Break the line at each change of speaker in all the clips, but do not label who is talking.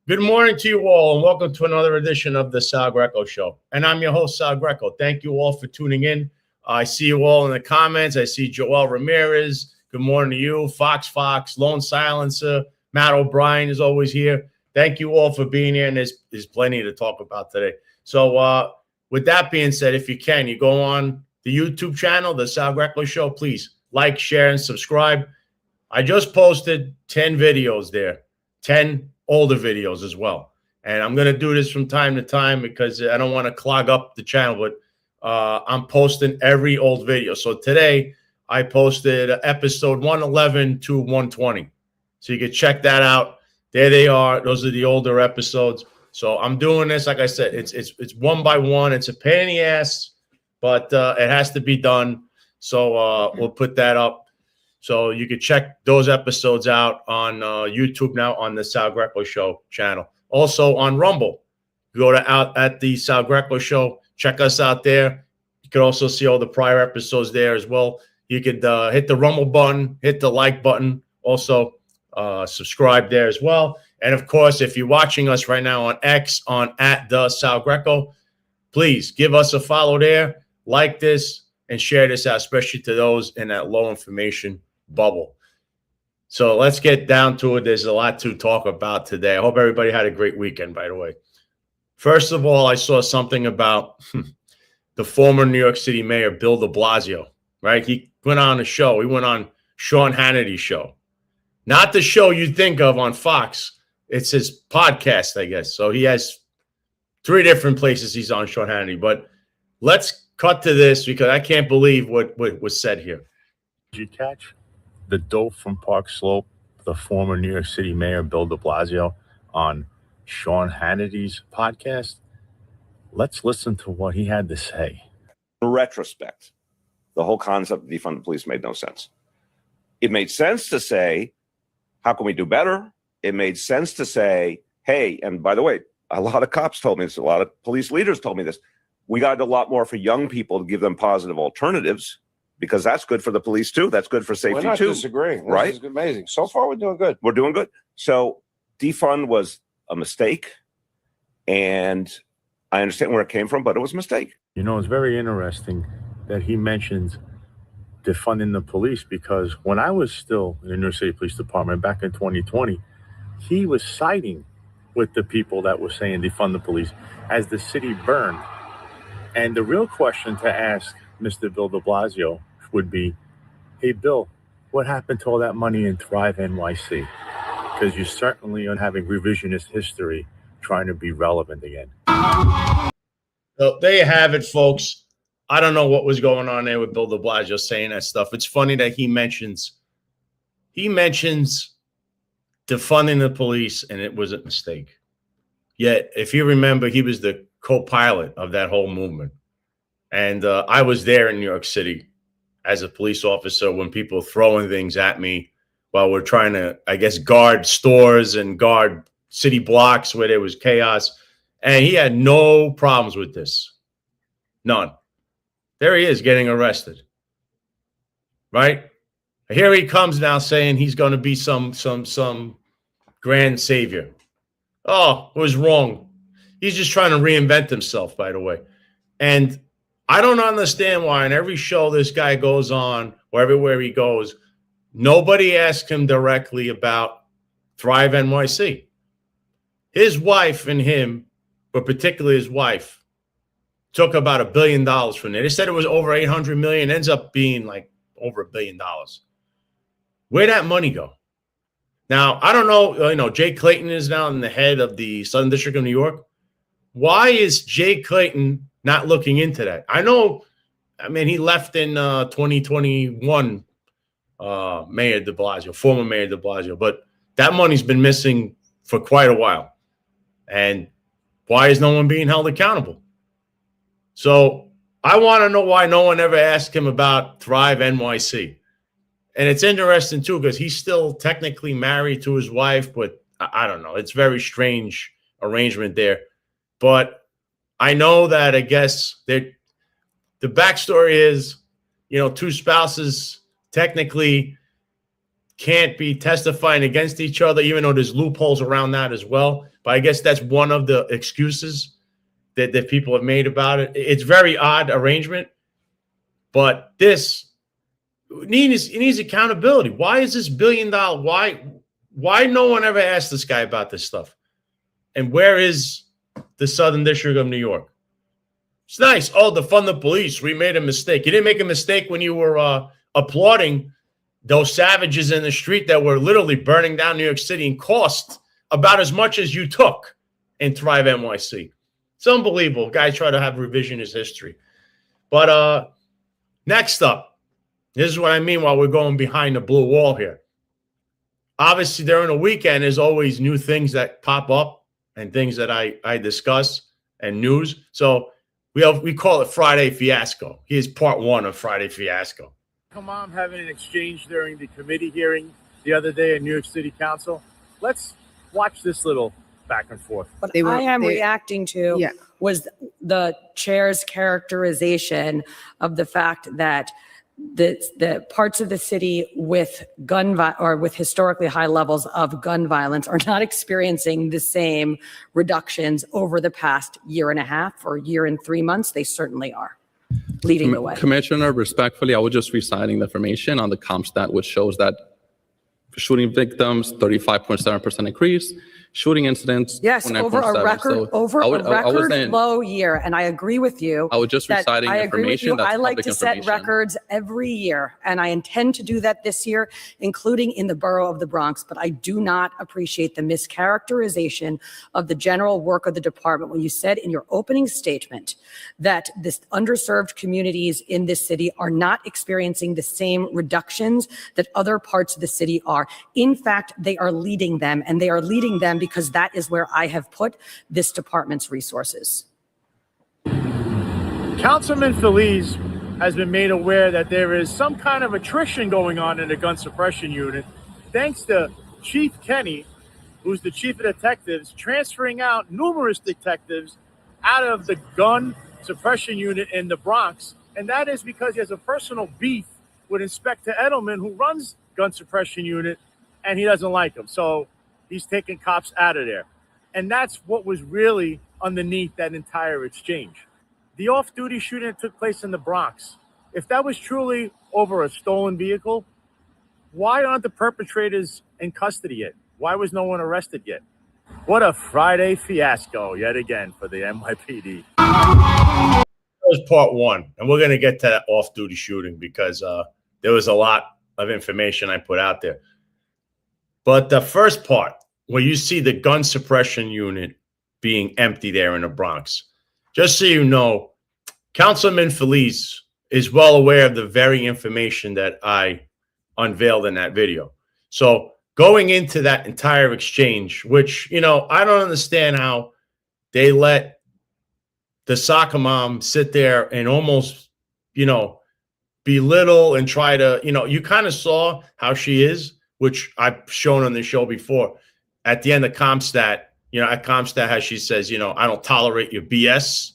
Good morning to you all, and welcome to another edition of the Sal Greco Show. And I'm your host, Sal Greco. Thank you all for tuning in. I see you all in the comments. I see Joel Ramirez. Good morning to you. Fox, Lone Silencer. Matt O'Brien is always here. Thank you all for being here, and there's plenty to talk about today. So with that being said, if you can, you go on the YouTube channel, the Sal Greco Show. Please like, share, and subscribe. I just posted 10 videos there, 10 older videos as well. And I'm going to do this from time to time because I don't want to clog up the channel, but I'm posting every old video. So today I posted episode 111 to 120. So you can check that out. There they are. Those are the older episodes. So I'm doing this, like I said, it's one by one. It's a pain in the ass, but it has to be done. So we'll put that up. So you can check those episodes out on YouTube now on the Sal Greco Show channel. Also on Rumble. Go to out at the Sal Greco Show. Check us out there. You can also see all the prior episodes there as well. You could hit the Rumble button, hit the like button. Also subscribe there as well. And of course, if you're watching us right now on X on at the Sal Greco, please give us a follow there. Like this and share this out, especially to those in that low information bubble. So let's get down to it. There's a lot to talk about today. I hope everybody had a great weekend, by the way. First of all, I saw something about the former New York City mayor, Bill de Blasio, right? He went on a show. He went on Sean Hannity's show. Not the show you think of on Fox. It's his podcast, I guess. So he has 3 different places he's on, Sean Hannity. But let's cut to this because I can't believe what was said here.
Did you catch the dope from Park Slope, the former New York City mayor, Bill de Blasio, on Sean Hannity's podcast? Let's listen to what he had to say.
In retrospect, the whole concept of defund the police made no sense. It made sense to say, how can we do better? It made sense to say, hey, and by the way, a lot of cops told me this, a lot of police leaders told me this. We got to do a lot more for young people to give them positive alternatives, because that's good for the police too. That's good for safety too.
We're not disagreeing.
Right?
This is amazing. So far, we're doing good.
We're doing good. So defund was a mistake, and I understand where it came from, but it was a mistake.
You know, it's very interesting that he mentions defunding the police, because when I was still in the New York City Police Department back in 2020, he was siding with the people that were saying defund the police as the city burned. And the real question to ask Mr. Bill de Blasio would be, hey, Bill, what happened to all that money in Thrive NYC? Because you certainly are having revisionist history trying to be relevant again.
So there you have it, folks. I don't know what was going on there with Bill de Blasio saying that stuff. It's funny that he mentions defunding the police, and it was a mistake. Yet, if you remember, he was the co-pilot of that whole movement. And I was there in New York City as a police officer when people were throwing things at me while we're trying to, I guess, guard stores and guard city blocks where there was chaos. And he had no problems with this. None. There he is getting arrested. Right? Here he comes now saying he's going to be some grand savior. Oh, it was wrong. He's just trying to reinvent himself, by the way. And I don't understand why in every show this guy goes on, or everywhere he goes, nobody asks him directly about Thrive NYC. His wife and him, but particularly his wife, took about $1 billion from there. They said it was over 800 million, ends up being like over $1 billion. Where'd that money go? Now, I don't know, Jay Clayton is now in the head of the Southern District of New York. Why is Jay Clayton not looking into that? I know, he left in 2021, Mayor de Blasio, former Mayor de Blasio, but that money's been missing for quite a while. And why is no one being held accountable? So I want to know why no one ever asked him about Thrive NYC. And it's interesting, too, because he's still technically married to his wife, but I don't know. It's very strange arrangement there. But I know that, I guess, the backstory is, 2 spouses technically can't be testifying against each other, even though there's loopholes around that as well. But I guess that's one of the excuses that people have made about it. It's very odd arrangement, but this needs accountability. Why is this $1 billion? Why no one ever asked this guy about this stuff? And where is the Southern District of New York? It's nice. Oh, defund the police. We made a mistake. You didn't make a mistake when you were applauding those savages in the street that were literally burning down New York City and cost about as much as you took in Thrive NYC. It's unbelievable. Guys try to have revisionist history. But next up, this is what I mean while we're going behind the blue wall here. Obviously, during the weekend, there's always new things that pop up and things that I discuss and news. So we call it Friday Fiasco. Here's part one of Friday Fiasco.
Mom having an exchange during the committee hearing the other day in New York City Council. Let's watch this little back and forth.
What I am reacting to was the chair's characterization of the fact that the parts of the city with with historically high levels of gun violence are not experiencing the same reductions over the past year and a half or year and 3 months. They certainly are leading the way.
Commissioner, respectfully, I was just reciting the information on the CompStat, which shows that shooting victims, 35.7% increase. Shooting incidents.
Yes, over a record, low year, and I agree with you.
I was just reciting information.
I like to set records every year, and I intend to do that this year, including in the borough of the Bronx. But I do not appreciate the mischaracterization of the general work of the department when you said in your opening statement that this underserved communities in this city are not experiencing the same reductions that other parts of the city are. In fact, they are leading them, and they are leading them because that is where I have put this department's resources.
Councilman Feliz has been made aware that there is some kind of attrition going on in the gun suppression unit, thanks to Chief Kenny, who's the chief of detectives, transferring out numerous detectives out of the gun suppression unit in the Bronx. And that is because he has a personal beef with Inspector Edelman, who runs gun suppression unit, and he doesn't like him. So he's taking cops out of there. And that's what was really underneath that entire exchange. The off-duty shooting that took place in the Bronx, if that was truly over a stolen vehicle, why aren't the perpetrators in custody yet? Why was no one arrested yet? What a Friday fiasco yet again for the NYPD.
That was part one. And we're going to get to that off-duty shooting because there was a lot of information I put out there. But the first part, where you see the gun suppression unit being empty there in the Bronx, just so you know, Councilman Feliz is well aware of the very information that I unveiled in that video. So going into that entire exchange, which, you know, I don't understand how they let the soccer mom sit there and almost, you know, belittle and try to, you know, you kind of saw how she is, which I've shown on the show before. At the end of CompStat, you know, at CompStat, how she says, you know, I don't tolerate your BS.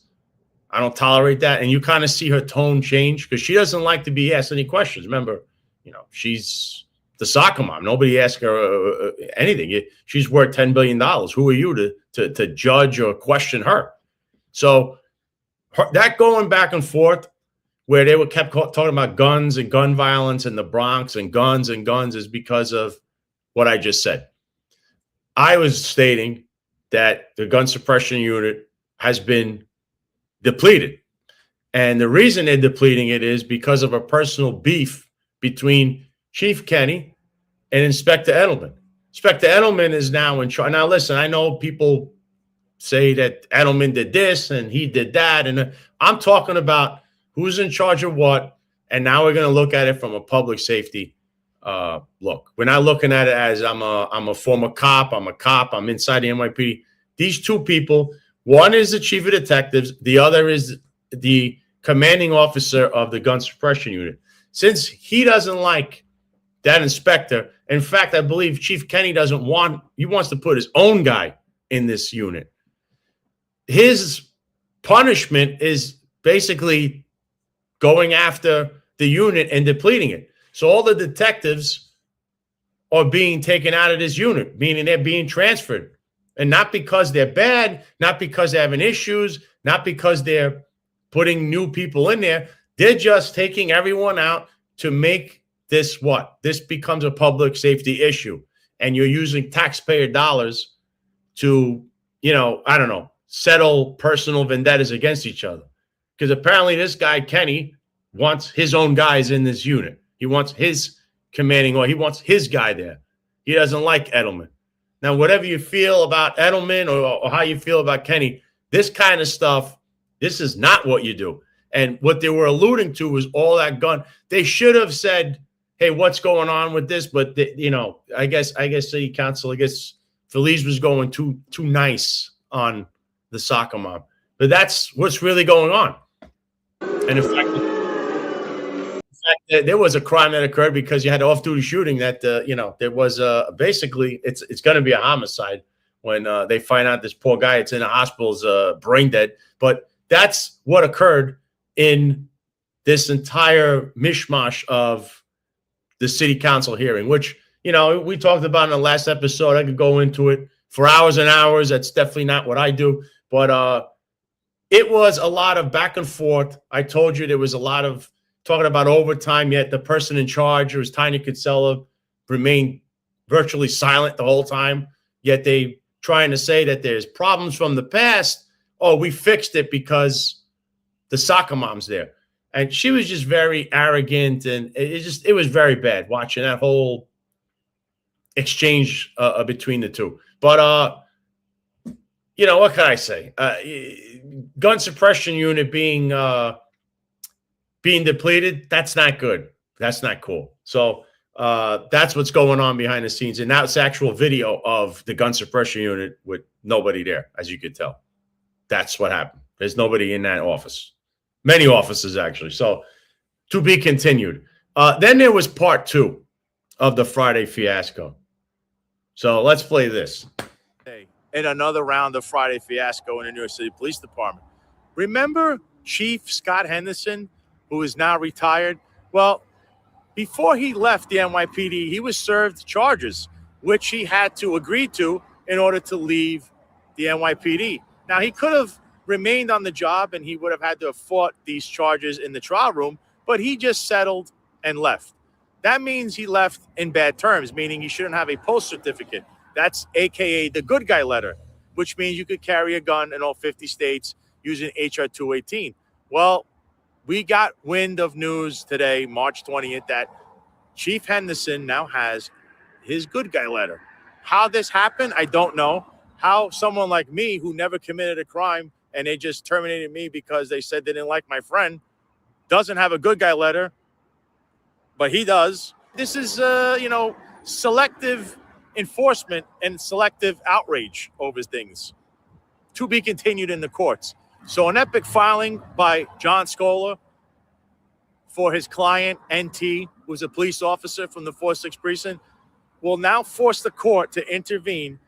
I don't tolerate that. And you kind of see her tone change because she doesn't like to be asked any questions. Remember, you know, she's the soccer mom. Nobody asks her anything. She's worth $10 billion. Who are you to judge or question her? So that going back and forth, where they were kept talking about guns and gun violence in the Bronx and guns is because of what I just said. I was stating that the gun suppression unit has been depleted. And the reason they're depleting it is because of a personal beef between Chief Kenny and Inspector Edelman. Inspector Edelman is now in charge. Now, listen, I know people say that Edelman did this and he did that. And I'm talking about who's in charge of what. And now we're going to look at it from a public safety look. We're not looking at it as I'm a former cop. I'm inside the NYPD. These two people, one is the chief of detectives. The other is the commanding officer of the gun suppression unit. Since he doesn't like that inspector, in fact, I believe Chief Kenny he wants to put his own guy in this unit. His punishment is basically going after the unit and depleting it. So all the detectives are being taken out of this unit, meaning they're being transferred. And not because they're bad, not because they're having issues, not because they're putting new people in there. They're just taking everyone out to make this what? This becomes a public safety issue. And you're using taxpayer dollars to, you know, I don't know, settle personal vendettas against each other. Because apparently this guy, Kenny, wants his own guys in this unit. He wants his commanding, or he wants his guy there. He doesn't like Edelman. Now, whatever you feel about Edelman or how you feel about Kenny, this kind of stuff, this is not what you do. And what they were alluding to was all that gun. They should have said, hey, what's going on with this? But, you know, I guess city council, I guess Feliz was going too nice on the soccer mom. But that's what's really going on. And in fact, there was a crime that occurred because you had off-duty shooting that, you know, there was basically it's going to be a homicide when they find out this poor guy that's in the hospital is brain dead. But that's what occurred in this entire mishmash of the city council hearing, which, you know, we talked about in the last episode. I could go into it for hours and hours. That's definitely not what I do. But it was a lot of back and forth. I told you there was a lot of talking about overtime, yet the person in charge, it was Tiny Kinsella, remained virtually silent the whole time. Yet they trying to say that there's problems from the past. Oh, we fixed it because the soccer mom's there. And she was just very arrogant, and it was very bad watching that whole exchange between the two. But you know, what can I say? Gun suppression unit being depleted, that's not good. That's not cool. So that's what's going on behind the scenes. And that's actual video of the gun suppression unit with nobody there, as you could tell. That's what happened. There's nobody in that office. Many offices, actually. So to be continued. Then there was part 2 of the Friday fiasco. So let's play this. In another round of Friday fiasco in the New York City Police Department. Remember Chief Scott Henderson, who is now retired? Well, before he left the NYPD, he was served charges, which he had to agree to in order to leave the NYPD. Now, he could have remained on the job and he would have had to have fought these charges in the trial room, but he just settled and left. That means he left in bad terms, meaning he shouldn't have a post certificate. That's AKA the good guy letter, which means you could carry a gun in all 50 states using HR 218. Well, we got wind of news today, March 20th, that Chief Henderson now has his good guy letter. How this happened, I don't know. How someone like me, who never committed a crime, and they just terminated me because they said they didn't like my friend, doesn't have a good guy letter, but he does. This is, you know, selective enforcement and selective outrage over things to be continued in the courts. So an epic filing by John Scola for his client, NT, who's a police officer from the 4th Precinct, will now force the court to intervene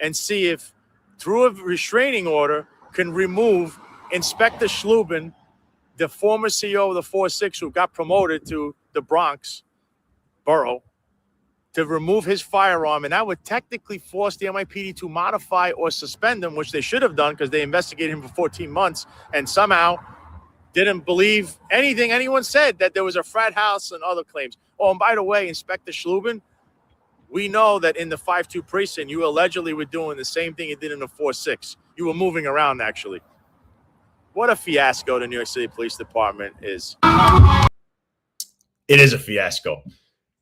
and see if, through a restraining order, can remove Inspector Schlubin, the former CEO of the 4-6 who got promoted to the Bronx borough, to remove his firearm. And that would technically force the NYPD to modify or suspend him, which they should have done because they investigated him for 14 months and somehow didn't believe anything anyone said, that there was a frat house and other claims. Oh, and by the way, Inspector Schlubin, we know that in the 5-2 precinct, you allegedly were doing the same thing you did in the 4-6. You were moving around, actually. What a fiasco the New York City Police Department is. It is a fiasco.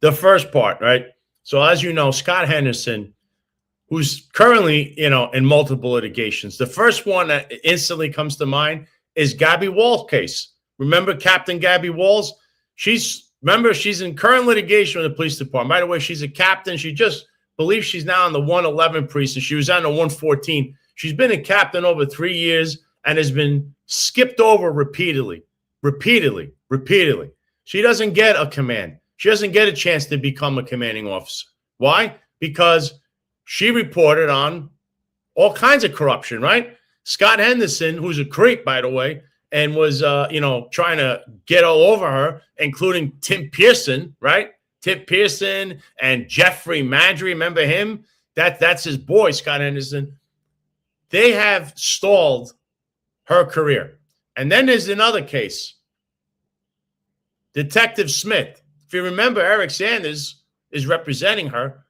The first part, right? So as you know, Scott Henderson, who's currently, you know, in multiple litigations. The first one that instantly comes to mind is Gabby Wall's case. Remember Captain Gabby Walls? She's in current litigation with the police department. By the way, she's a captain. She just believes she's now on the 111 precinct. She was on the 114. She's been a captain over 3 years and has been skipped over repeatedly. She doesn't get a command. She doesn't get a chance to become a commanding officer. Why? Because she reported on all kinds of corruption, right? Scott Henderson, who's a creep, by the way, and was, you know, trying to get all over her, including Tim Pearson, right? Tip Pearson and Jeffrey Madry, remember him? That's his boy, Scott Henderson. They have stalled her career. And then there's another case. Detective Smith. If you remember, Eric Sanders is representing her.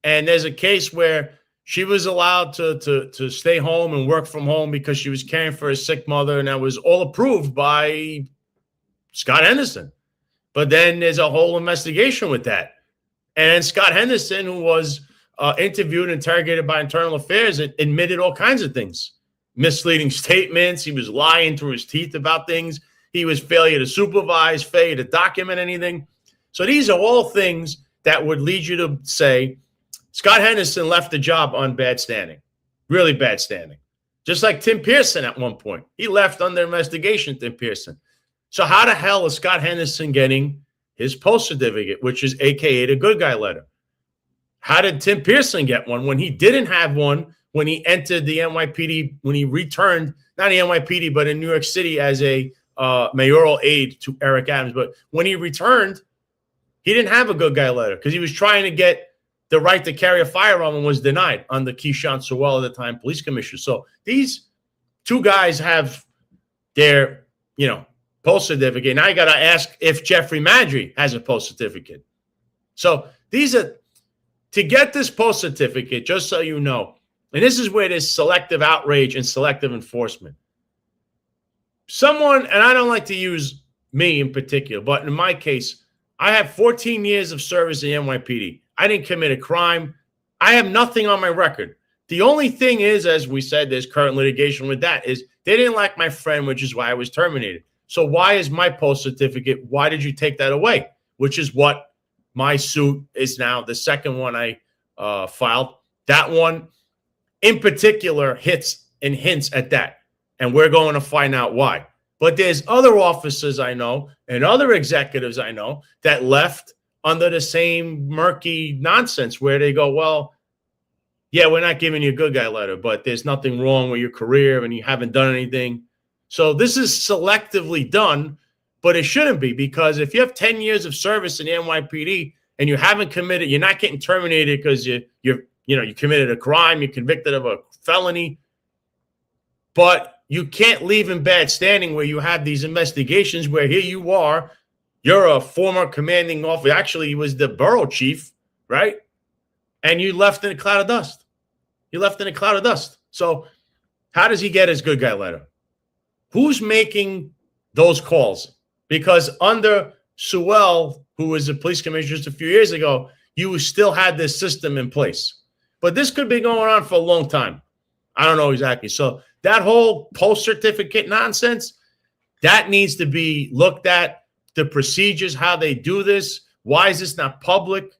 And there's a case where she was allowed to stay home and work from home because she was caring for a sick mother. And that was all approved by Scott Henderson. But then there's a whole investigation with that. And Scott Henderson, who was interviewed and interrogated by Internal Affairs, admitted all kinds of things. Misleading statements. He was lying through his teeth about things. He was failure to supervise, failure to document anything. So these are all things that would lead you to say Scott Henderson left the job on bad standing, really bad standing. Just like Tim Pearson at one point. He left under investigation, Tim Pearson. So how the hell is Scott Henderson getting his post certificate, which is AKA the good guy letter? How did Tim Pearson get one when he didn't have one when he entered the NYPD, when he returned, not the NYPD, but in New York City as a mayoral aide to Eric Adams? But when he returned, he didn't have a good guy letter because he was trying to get the right to carry a firearm and was denied under Keyshawn Sewell at the time, police commissioner. So these two guys have their, post certificate. Now you got to ask if Jeffrey Madry has a post certificate. So these are, to get this post certificate, just so you know, and this is where there's selective outrage and selective enforcement. Someone, and I don't like to use me in particular, but in my case, I have 14 years of service in NYPD. I didn't commit a crime. I have nothing on my record. The only thing is, as we said, there's current litigation with that, is they didn't like my friend, which is why I was terminated. So why is my post certificate? Why did you take that away? Which is what my suit is now. The second one I filed. That one in particular hits and hints at that. And we're going to find out why. But there's other officers I know and other executives I know that left under the same murky nonsense where they go, well, yeah, we're not giving you a good guy letter, but there's nothing wrong with your career and you haven't done anything. So this is selectively done, but it shouldn't be, because if you have 10 years of service in the NYPD and you haven't committed, you're not getting terminated because you committed a crime, you're convicted of a felony, but you can't leave in bad standing where you have these investigations where here you are, you're a former commanding officer. Actually, he was the borough chief, right? And you left in a cloud of dust. You left in a cloud of dust. So how does he get his good guy letter? Who's making those calls? Because under Sewell, who was the police commissioner just a few years ago, you still had this system in place. But this could be going on for a long time. I don't know exactly. So that whole post certificate nonsense, that needs to be looked at. The procedures, how they do this. Why is this not public?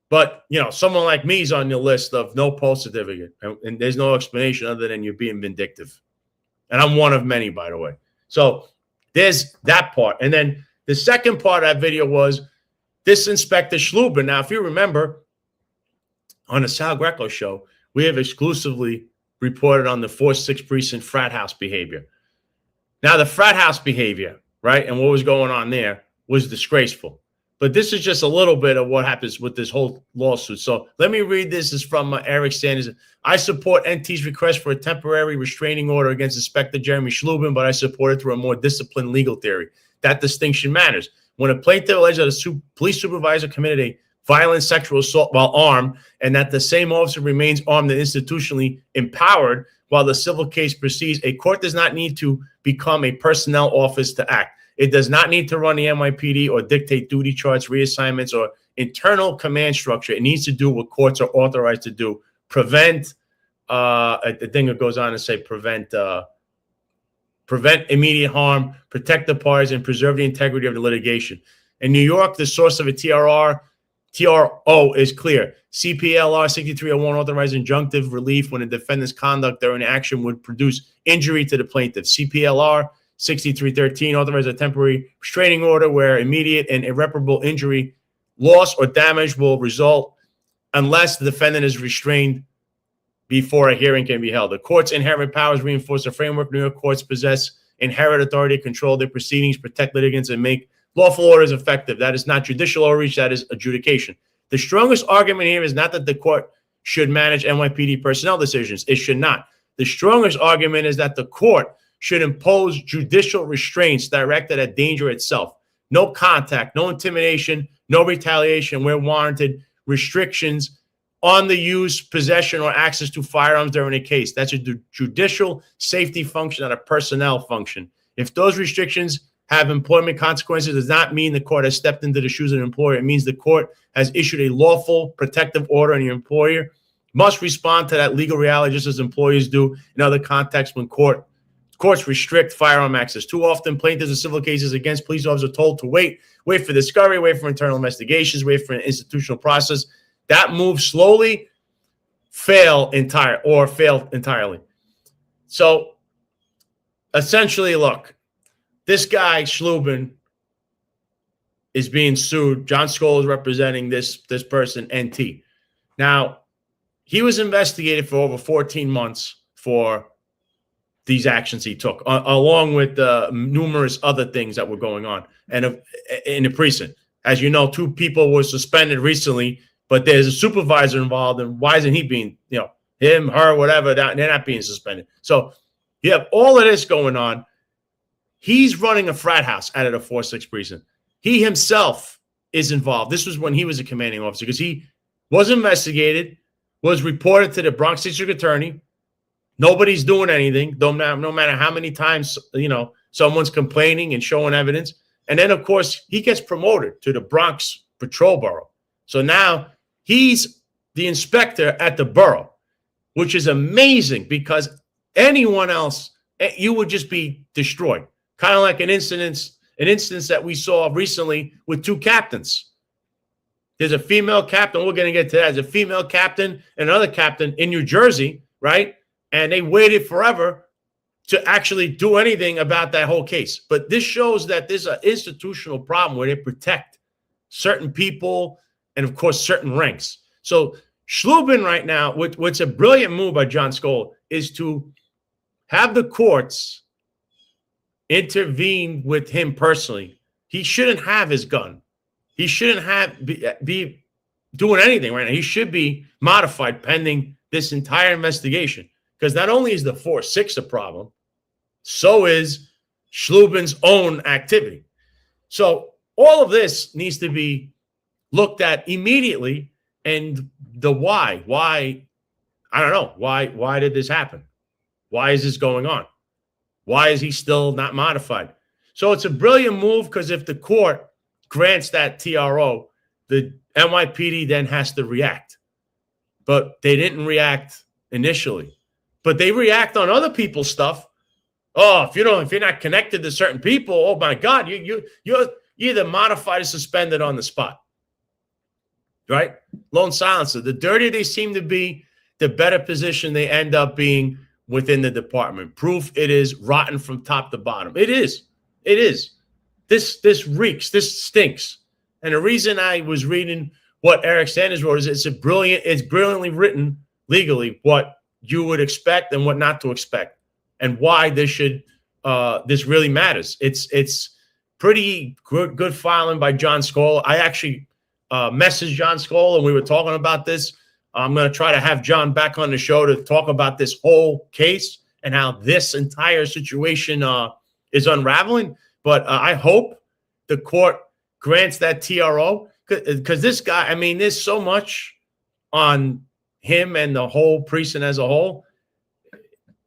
But, someone like me is on your list of no post certificate. And there's no explanation other than you're being vindictive. And I'm one of many, by the way. So there's that part. And then the second part of that video was this Inspector Schluber. Now, if you remember, on the Sal Greco Show, we have exclusively reported on the 4-6 precinct frat house behavior. Now, the frat house behavior, right, and what was going on there was disgraceful. But this is just a little bit of what happens with this whole lawsuit. So let me read this. This is from Eric Sanders. I support NT's request for a temporary restraining order against Inspector Jeremy Schlubin, but I support it through a more disciplined legal theory. That distinction matters. When a plaintiff alleges that a police supervisor committed a violent sexual assault while armed, and that the same officer remains armed and institutionally empowered while the civil case proceeds, a court does not need to become a personnel office to act. It does not need to run the NYPD or dictate duty charts, reassignments, or internal command structure. It needs to do what courts are authorized to do. Prevent, the thing that goes on to say prevent immediate harm, protect the parties, and preserve the integrity of the litigation. In New York, the source of a TRO is clear. CPLR 6301 authorized injunctive relief when a defendant's conduct during action would produce injury to the plaintiff. CPLR 6313 authorized a temporary restraining order where immediate and irreparable injury, loss, or damage will result unless the defendant is restrained before a hearing can be held. The court's inherent powers reinforce the framework. New York courts possess inherent authority to control their proceedings, protect litigants, and make lawful order is effective. That is not judicial overreach. That is adjudication. The strongest argument here is not that the court should manage NYPD personnel decisions. It should not. The strongest argument is that the court should impose judicial restraints directed at danger itself. No contact, no intimidation, no retaliation where warranted, restrictions on the use, possession, or access to firearms during a case. That's a judicial safety function, not a personnel function. If those restrictions have employment consequences, does not mean the court has stepped into the shoes of an employer. It means the court has issued a lawful protective order, and your employer must respond to that legal reality just as employees do in other contexts when courts restrict firearm access. Too often, plaintiffs in civil cases against police officers are told to wait for discovery, wait for internal investigations, wait for an institutional process. That move slowly fail entirely. So essentially, look, this guy, Schlubin, is being sued. John Skoll is representing this person, NT. Now, he was investigated for over 14 months for these actions he took, along with numerous other things that were going on and in the precinct. As you know, 2 people were suspended recently, but there's a supervisor involved, and why isn't he being, him, her, whatever, they're not being suspended. So you have all of this going on. He's running a frat house out of the 4-6 precinct. He himself is involved. This was when he was a commanding officer because he was investigated, was reported to the Bronx district attorney. Nobody's doing anything, no matter how many times, someone's complaining and showing evidence. And then, of course, he gets promoted to the Bronx Patrol Bureau. So now he's the inspector at the borough, which is amazing because anyone else, you would just be destroyed. Kind of like an instance that we saw recently with 2 captains. There's a female captain. We're going to get to that. There's a female captain and another captain in New Jersey, right? And they waited forever to actually do anything about that whole case. But this shows that there's an institutional problem where they protect certain people and, of course, certain ranks. So Schlubin right now, what's a brilliant move by John Skoll, is to have the courts intervene with him personally. He shouldn't have his gun. He shouldn't be doing anything right now. He should be modified pending this entire investigation. Because not only is the 4-6 a problem, so is Schlubin's own activity. So all of this needs to be looked at immediately. And the why, I don't know. Why did this happen? Why is this going on? Why is he still not modified? So it's a brilliant move because if the court grants that TRO, the NYPD then has to react. But they didn't react initially. But they react on other people's stuff. Oh, if you're not connected to certain people, oh my God, you're either modified or suspended on the spot. Right? Lone silencer. The dirtier they seem to be, the better position they end up being within the department. Proof it is rotten from top to bottom. It is. This reeks. This stinks. And the reason I was reading what Eric Sanders wrote is it's brilliantly written legally what you would expect and what not to expect, and why this really matters. It's pretty good filing by John Skoll. I actually messaged John Skoll and we were talking about this. I'm going to try to have John back on the show to talk about this whole case and how this entire situation is unraveling. But I hope the court grants that TRO because this guy, there's so much on him and the whole precinct as a whole.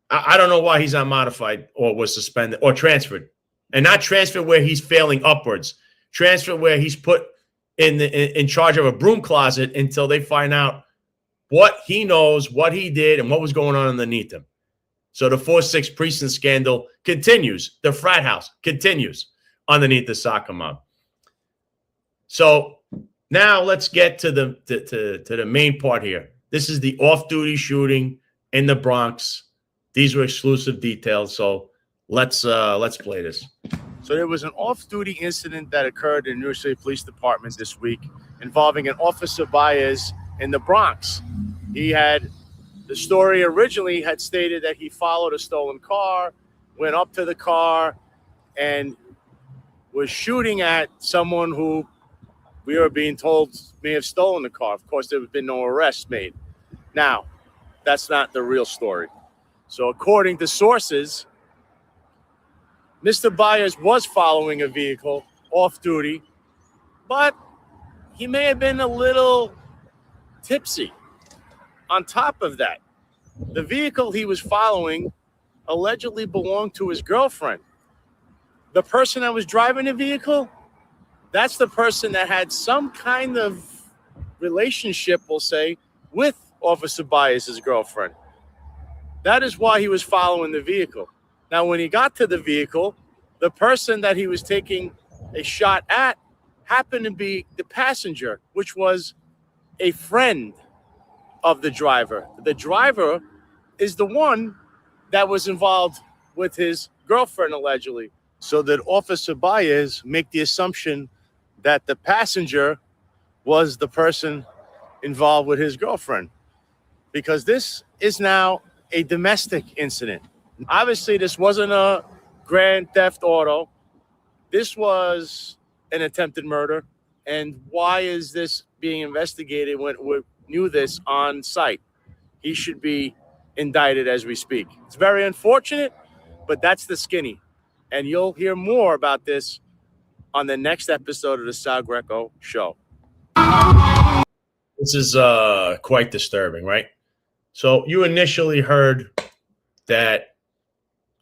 I don't know why he's not modified or was suspended or transferred, and not transferred where he's failing upwards, transferred where he's put in charge of a broom closet until they find out what he knows, what he did, and what was going on underneath him. So the 4-6 precinct scandal continues. The frat house continues underneath the soccer mom. So now let's get to the main part here. This is the off-duty shooting in the Bronx. These were exclusive details, so let's play this.
So there was an off-duty incident that occurred in the New York City Police Department this week involving an Officer Baez in the Bronx. The story originally had stated that he followed a stolen car, went up to the car, and
was shooting at someone who we were being told may have stolen the car. Of course, there have been no arrests made. Now, that's not the real story. So according to sources, Mr. Baez was following a vehicle off-duty, but he may have been a little tipsy. On top of that, the vehicle he was following allegedly belonged to his girlfriend. The person that was driving the vehicle, that's the person that had some kind of relationship, we'll say, with Officer Baez's girlfriend. That is why he was following the vehicle. Now, when he got to the vehicle, the person that he was taking a shot at happened to be the passenger, which was a friend of the driver. The driver is the one that was involved with his girlfriend, allegedly. So that Officer Baez make the assumption that the passenger was the person involved with his girlfriend, because this is now a domestic incident. Obviously, this wasn't a grand theft auto. This was an attempted murder. And why is this being investigated when we knew this on site? He should be indicted as we speak. It's very unfortunate, but that's the skinny. And you'll hear more about this on the next episode of the Sal Greco Show. This is quite disturbing, right? So you initially heard that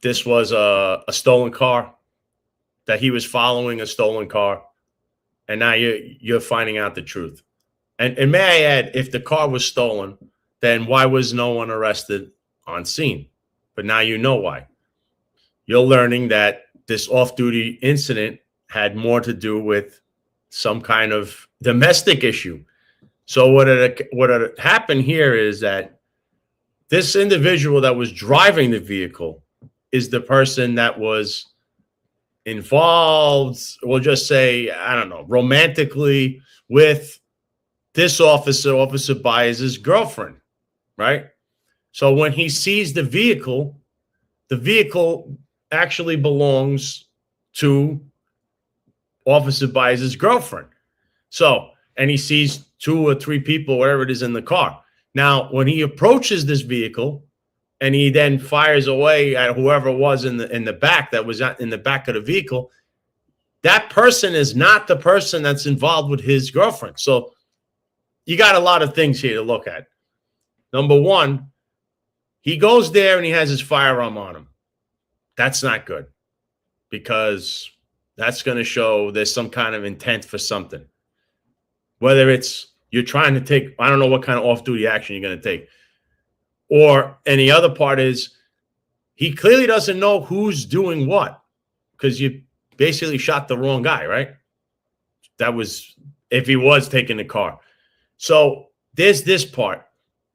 this was a stolen car, that he was following a stolen car, and now you're finding out the truth. And may I add, if the car was stolen, then why was no one arrested on scene? But now you know why. You're learning that this off-duty incident had more to do with some kind of domestic issue. So what had happened here is that this individual that was driving the vehicle is the person that was involved, we'll just say, I don't know, romantically with this Officer Baez's girlfriend, right? So when he sees the vehicle actually belongs to Officer Baez's girlfriend. So, and he sees 2 or 3 people, whatever it is, in the car. Now, when he approaches this vehicle and he then fires away at whoever was in the back, that was in the back of the vehicle, that person is not the person that's involved with his girlfriend. So you got a lot of things here to look at. Number one, he goes there and he has his firearm on him. That's not good, because that's going to show there's some kind of intent for something. Whether it's you're trying to take, I don't know what kind of off-duty action you're going to take. Or, and the other part is, he clearly doesn't know who's doing what, because you basically shot the wrong guy, right? That was, if he was taking the car. So there's this part.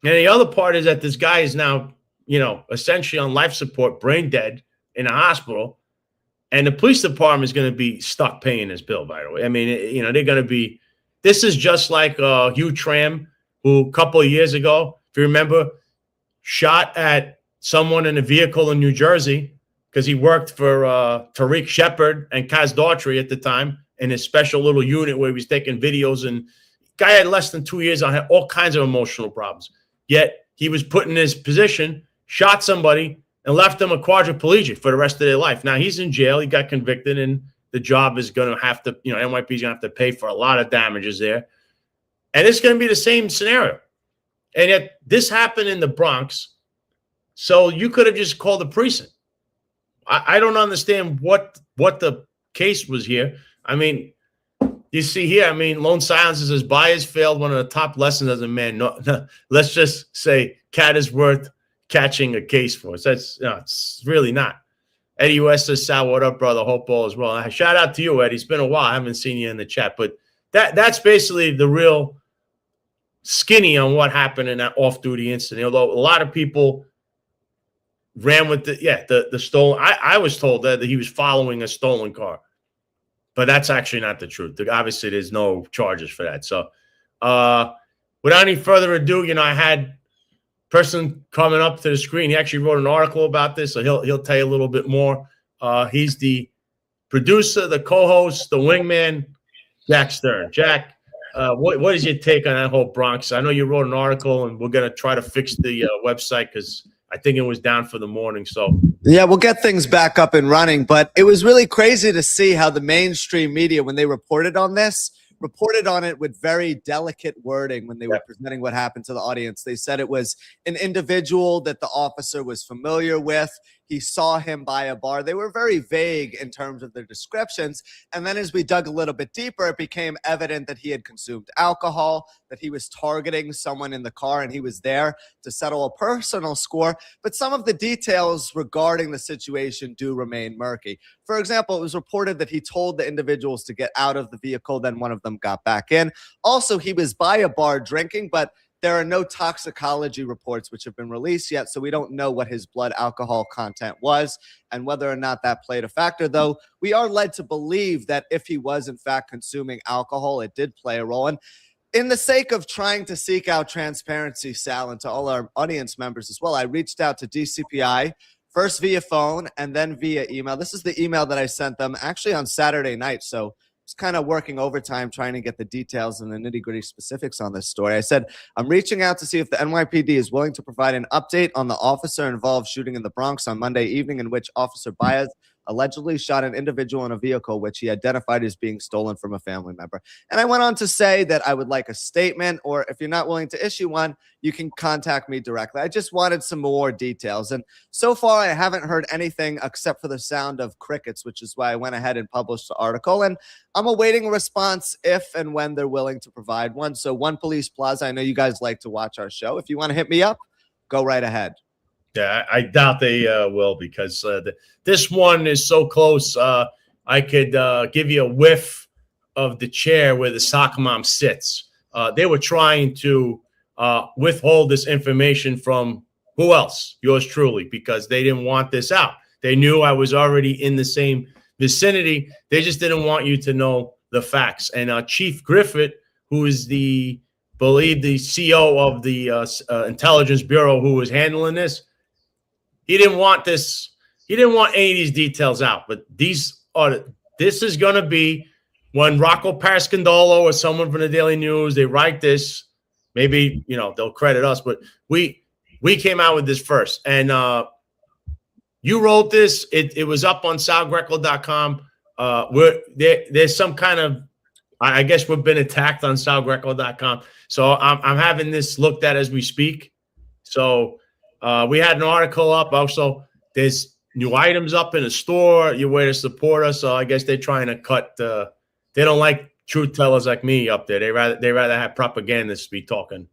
And the other part is that this guy is now, essentially on life support, brain dead, in a hospital. And the police department is going to be stuck paying his bill, by the way. I mean, they're going to be, this is just like Hugh Tram, who a couple of years ago, if you remember, shot at someone in a vehicle in New Jersey because he worked for Tariq Shepard and Kaz Daughtry at the time in his special little unit where he was taking videos. And guy had less than 2 years on, had all kinds of emotional problems. Yet he was put in his position, shot somebody, and left them a quadriplegic for the rest of their life. Now he's in jail. He got convicted, and the job is going to have to, NYPD is going to have to pay for a lot of damages there. And it's going to be the same scenario. And yet this happened in the Bronx. So you could have just called the precinct. I don't understand what the case was here. I mean, you see here, lone silence says Baez failed one of the top lessons as a man. No, let's just say cat is worth catching a case for us. That's it's really not. Eddie West says, Sal, what up, brother? Hope all is well. Shout out to you, Eddie. It's been a while. I haven't seen you in the chat, but that's basically the real skinny on what happened in that off-duty incident. Although a lot of people ran with the stolen. I was told that he was following a stolen car, but that's actually not the truth. Obviously, there's no charges for that. So without any further ado, I had person coming up to the screen. He actually wrote an article about this, so he'll tell you a little bit more. He's the producer, the co-host, the wingman, Jack Stern. Jack, what is your take on that whole Bronx? I know you wrote an article, and we're going to try to fix the website because I think it was down for the morning. So
yeah, we'll get things back up and running. But it was really crazy to see how the mainstream media, when they reported on this, reported on it with very delicate wording when they were presenting what happened to the audience. They said it was an individual that the officer was familiar with. He saw him by a bar. They were very vague in terms of their descriptions. And then as we dug a little bit deeper, it became evident that he had consumed alcohol, that he was targeting someone in the car, and he was there to settle a personal score. But some of the details regarding the situation do remain murky. For example, it was reported that he told the individuals to get out of the vehicle, then one of them got back in. Also, he was by a bar drinking, but there are no toxicology reports which have been released yet, so we don't know what his blood alcohol content was and whether or not that played a factor, though we are led to believe that if he was in fact consuming alcohol, it did play a role. And in the sake of trying to seek out transparency, Sal, and to all our audience members as well, I reached out to DCPI, first via phone and then via email. This is the email that I sent them actually on Saturday night, so was kind of working overtime trying to get the details and the nitty-gritty specifics on this story. I said, I'm reaching out to see if the NYPD is willing to provide an update on the officer-involved shooting in the Bronx on Monday evening in which Officer Baez allegedly shot an individual in a vehicle which he identified as being stolen from a family member. And I went on to say that I would like a statement, or if you're not willing to issue one, you can contact me directly. I just wanted some more details. And so far, I haven't heard anything except for the sound of crickets, which is why I went ahead and published the article. And I'm awaiting a response if and when they're willing to provide one. So One Police Plaza, I know you guys like to watch our show. If you want to hit me up, go right ahead.
Yeah, I doubt they will, because this one is so close. I could give you a whiff of the chair where the soccer mom sits. They were trying to withhold this information from who else? Yours truly, because they didn't want this out. They knew I was already in the same vicinity. They just didn't want you to know the facts. And Chief Griffith, who is the CEO of the Intelligence Bureau who was handling this, he didn't want this. He didn't want any of these details out. But this is going to be when Rocco Parascandolo or someone from the Daily News, they write this. Maybe, they'll credit us, but we came out with this first. And you wrote this. It was up on salgreco.com. There's some kind of, I guess we've been attacked on salgreco.com. So I'm having this looked at as we speak. So we had an article up. Also, there's new items up in the store. Your way to support us. So I guess they're trying to cut. They don't like truth tellers like me up there. They rather have propagandists be talking,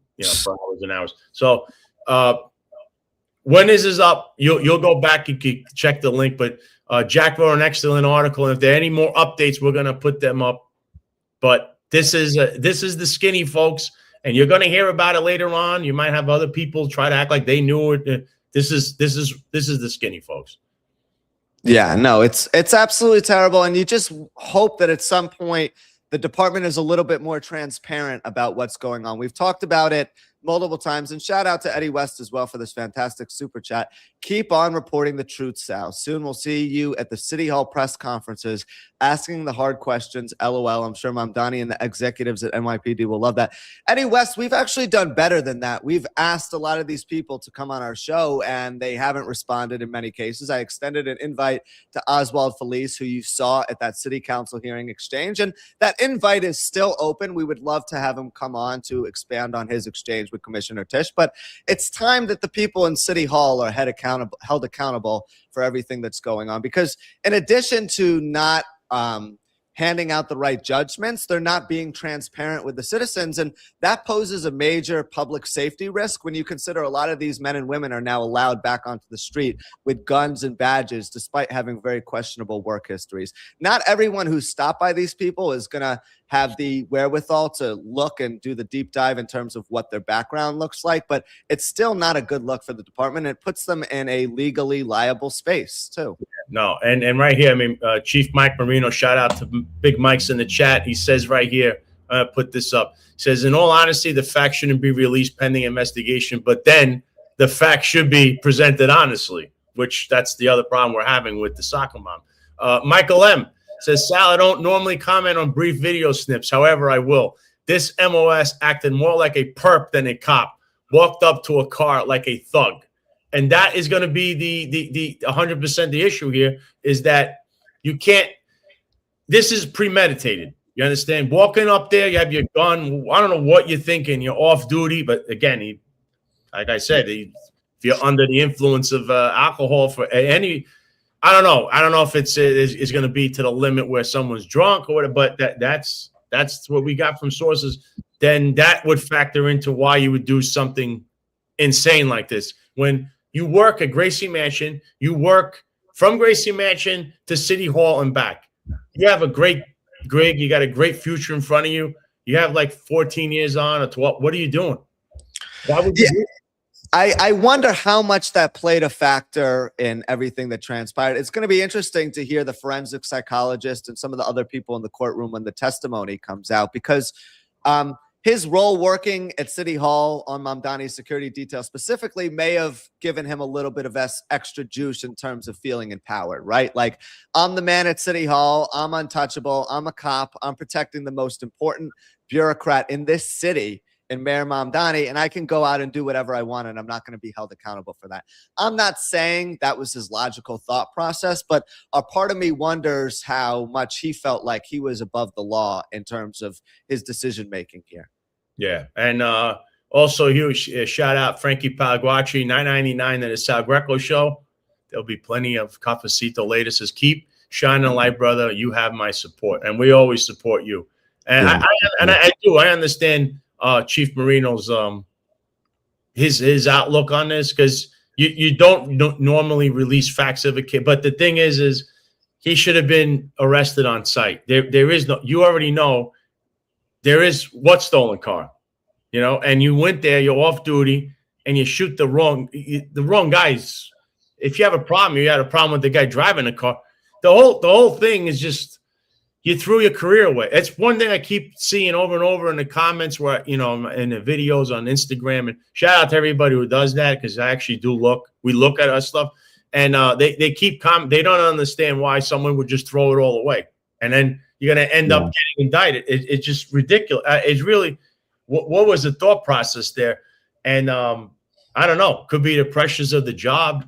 for hours and hours. So when this is up, you'll go back. You can check the link. But Jack wrote an excellent article, and if there are any more updates, we're gonna put them up. But this is the skinny, folks. And you're going to hear about it later on. You might have other people try to act like they knew it. This is the skinny, folks.
Yeah, no, it's absolutely terrible. And you just hope that at some point the department is a little bit more transparent about what's going on. We've talked about it multiple times, and shout out to Eddie West as well for this fantastic super chat. Keep on reporting the truth, Sal. Soon we'll see you at the City Hall press conferences asking the hard questions. LOL. I'm sure Mamdani and the executives at NYPD will love that. Eddie West, we've actually done better than that. We've asked a lot of these people to come on our show, and they haven't responded in many cases. I extended an invite to Oswald Felice, who you saw at that city council hearing exchange, and that invite is still open. We would love to have him come on to expand on his exchange with Commissioner Tisch, but it's time that the people in City Hall are held accountable for everything that's going on, because in addition to not handing out the right judgments, they're not being transparent with the citizens, and that poses a major public safety risk when you consider a lot of these men and women are now allowed back onto the street with guns and badges despite having very questionable work histories. Not everyone who's stopped by these people is going to have the wherewithal to look and do the deep dive in terms of what their background looks like, but it's still not a good look for the department. It puts them in a legally liable space too.
No, and right here, Chief Mike Marino, shout out to Big Mike's in the chat. He says right here, put this up. He says, in all honesty, the facts shouldn't be released pending investigation, but then the facts should be presented honestly, which that's the other problem we're having with the soccer mom. Michael M., Says, Sal, I don't normally comment on brief video snips. However, I will. This MOS acted more like a perp than a cop. Walked up to a car like a thug. And that is going to be the 100% the issue here, is that you can't, this is premeditated. You understand? Walking up there, you have your gun. I don't know what you're thinking. You're off duty. But again, like I said, if you're under the influence of alcohol for any, I don't know. I don't know if it's going to be to the limit where someone's drunk or whatever, but that's what we got from sources. Then that would factor into why you would do something insane like this. When you work at Gracie Mansion, you work from Gracie Mansion to City Hall and back. You have a great gig. You got a great future in front of you. You have like 14 years on or 12. What are you doing? Why would you do it?
I wonder how much that played a factor in everything that transpired. It's going to be interesting to hear the forensic psychologist and some of the other people in the courtroom when the testimony comes out, because his role working at City Hall on Mamdani's security detail specifically may have given him a little bit of extra juice in terms of feeling empowered, right? Like, I'm the man at City Hall. I'm untouchable. I'm a cop. I'm protecting the most important bureaucrat in this city, in Mayor Mamdani, and I can go out and do whatever I want, and I'm not going to be held accountable for that. I'm not saying that was his logical thought process, but a part of me wonders how much he felt like he was above the law in terms of his decision-making here.
Yeah, and also huge shout out Frankie Palaguacci, $9.99 at the Sal Greco Show. There'll be plenty of Cafecito later. Says, keep shining a light, brother. You have my support, and we always support you. And I do. I understand Chief Marino's his outlook on this, because you don't normally release facts of a kid, but the thing is he should have been arrested on site. There is no, you already know there is what stolen car, and you went there, you're off duty, and you shoot the wrong guys. If you have a problem, you had a problem with the guy driving the car. The whole thing is just, you threw your career away. It's one thing I keep seeing over and over in the comments, where, in the videos on Instagram, and shout out to everybody who does that, because I actually do look. We look at our stuff, and they keep they don't understand why someone would just throw it all away, and then you're going to end up getting indicted. It's just ridiculous. It's really, what was the thought process there? And I don't know. Could be the pressures of the job.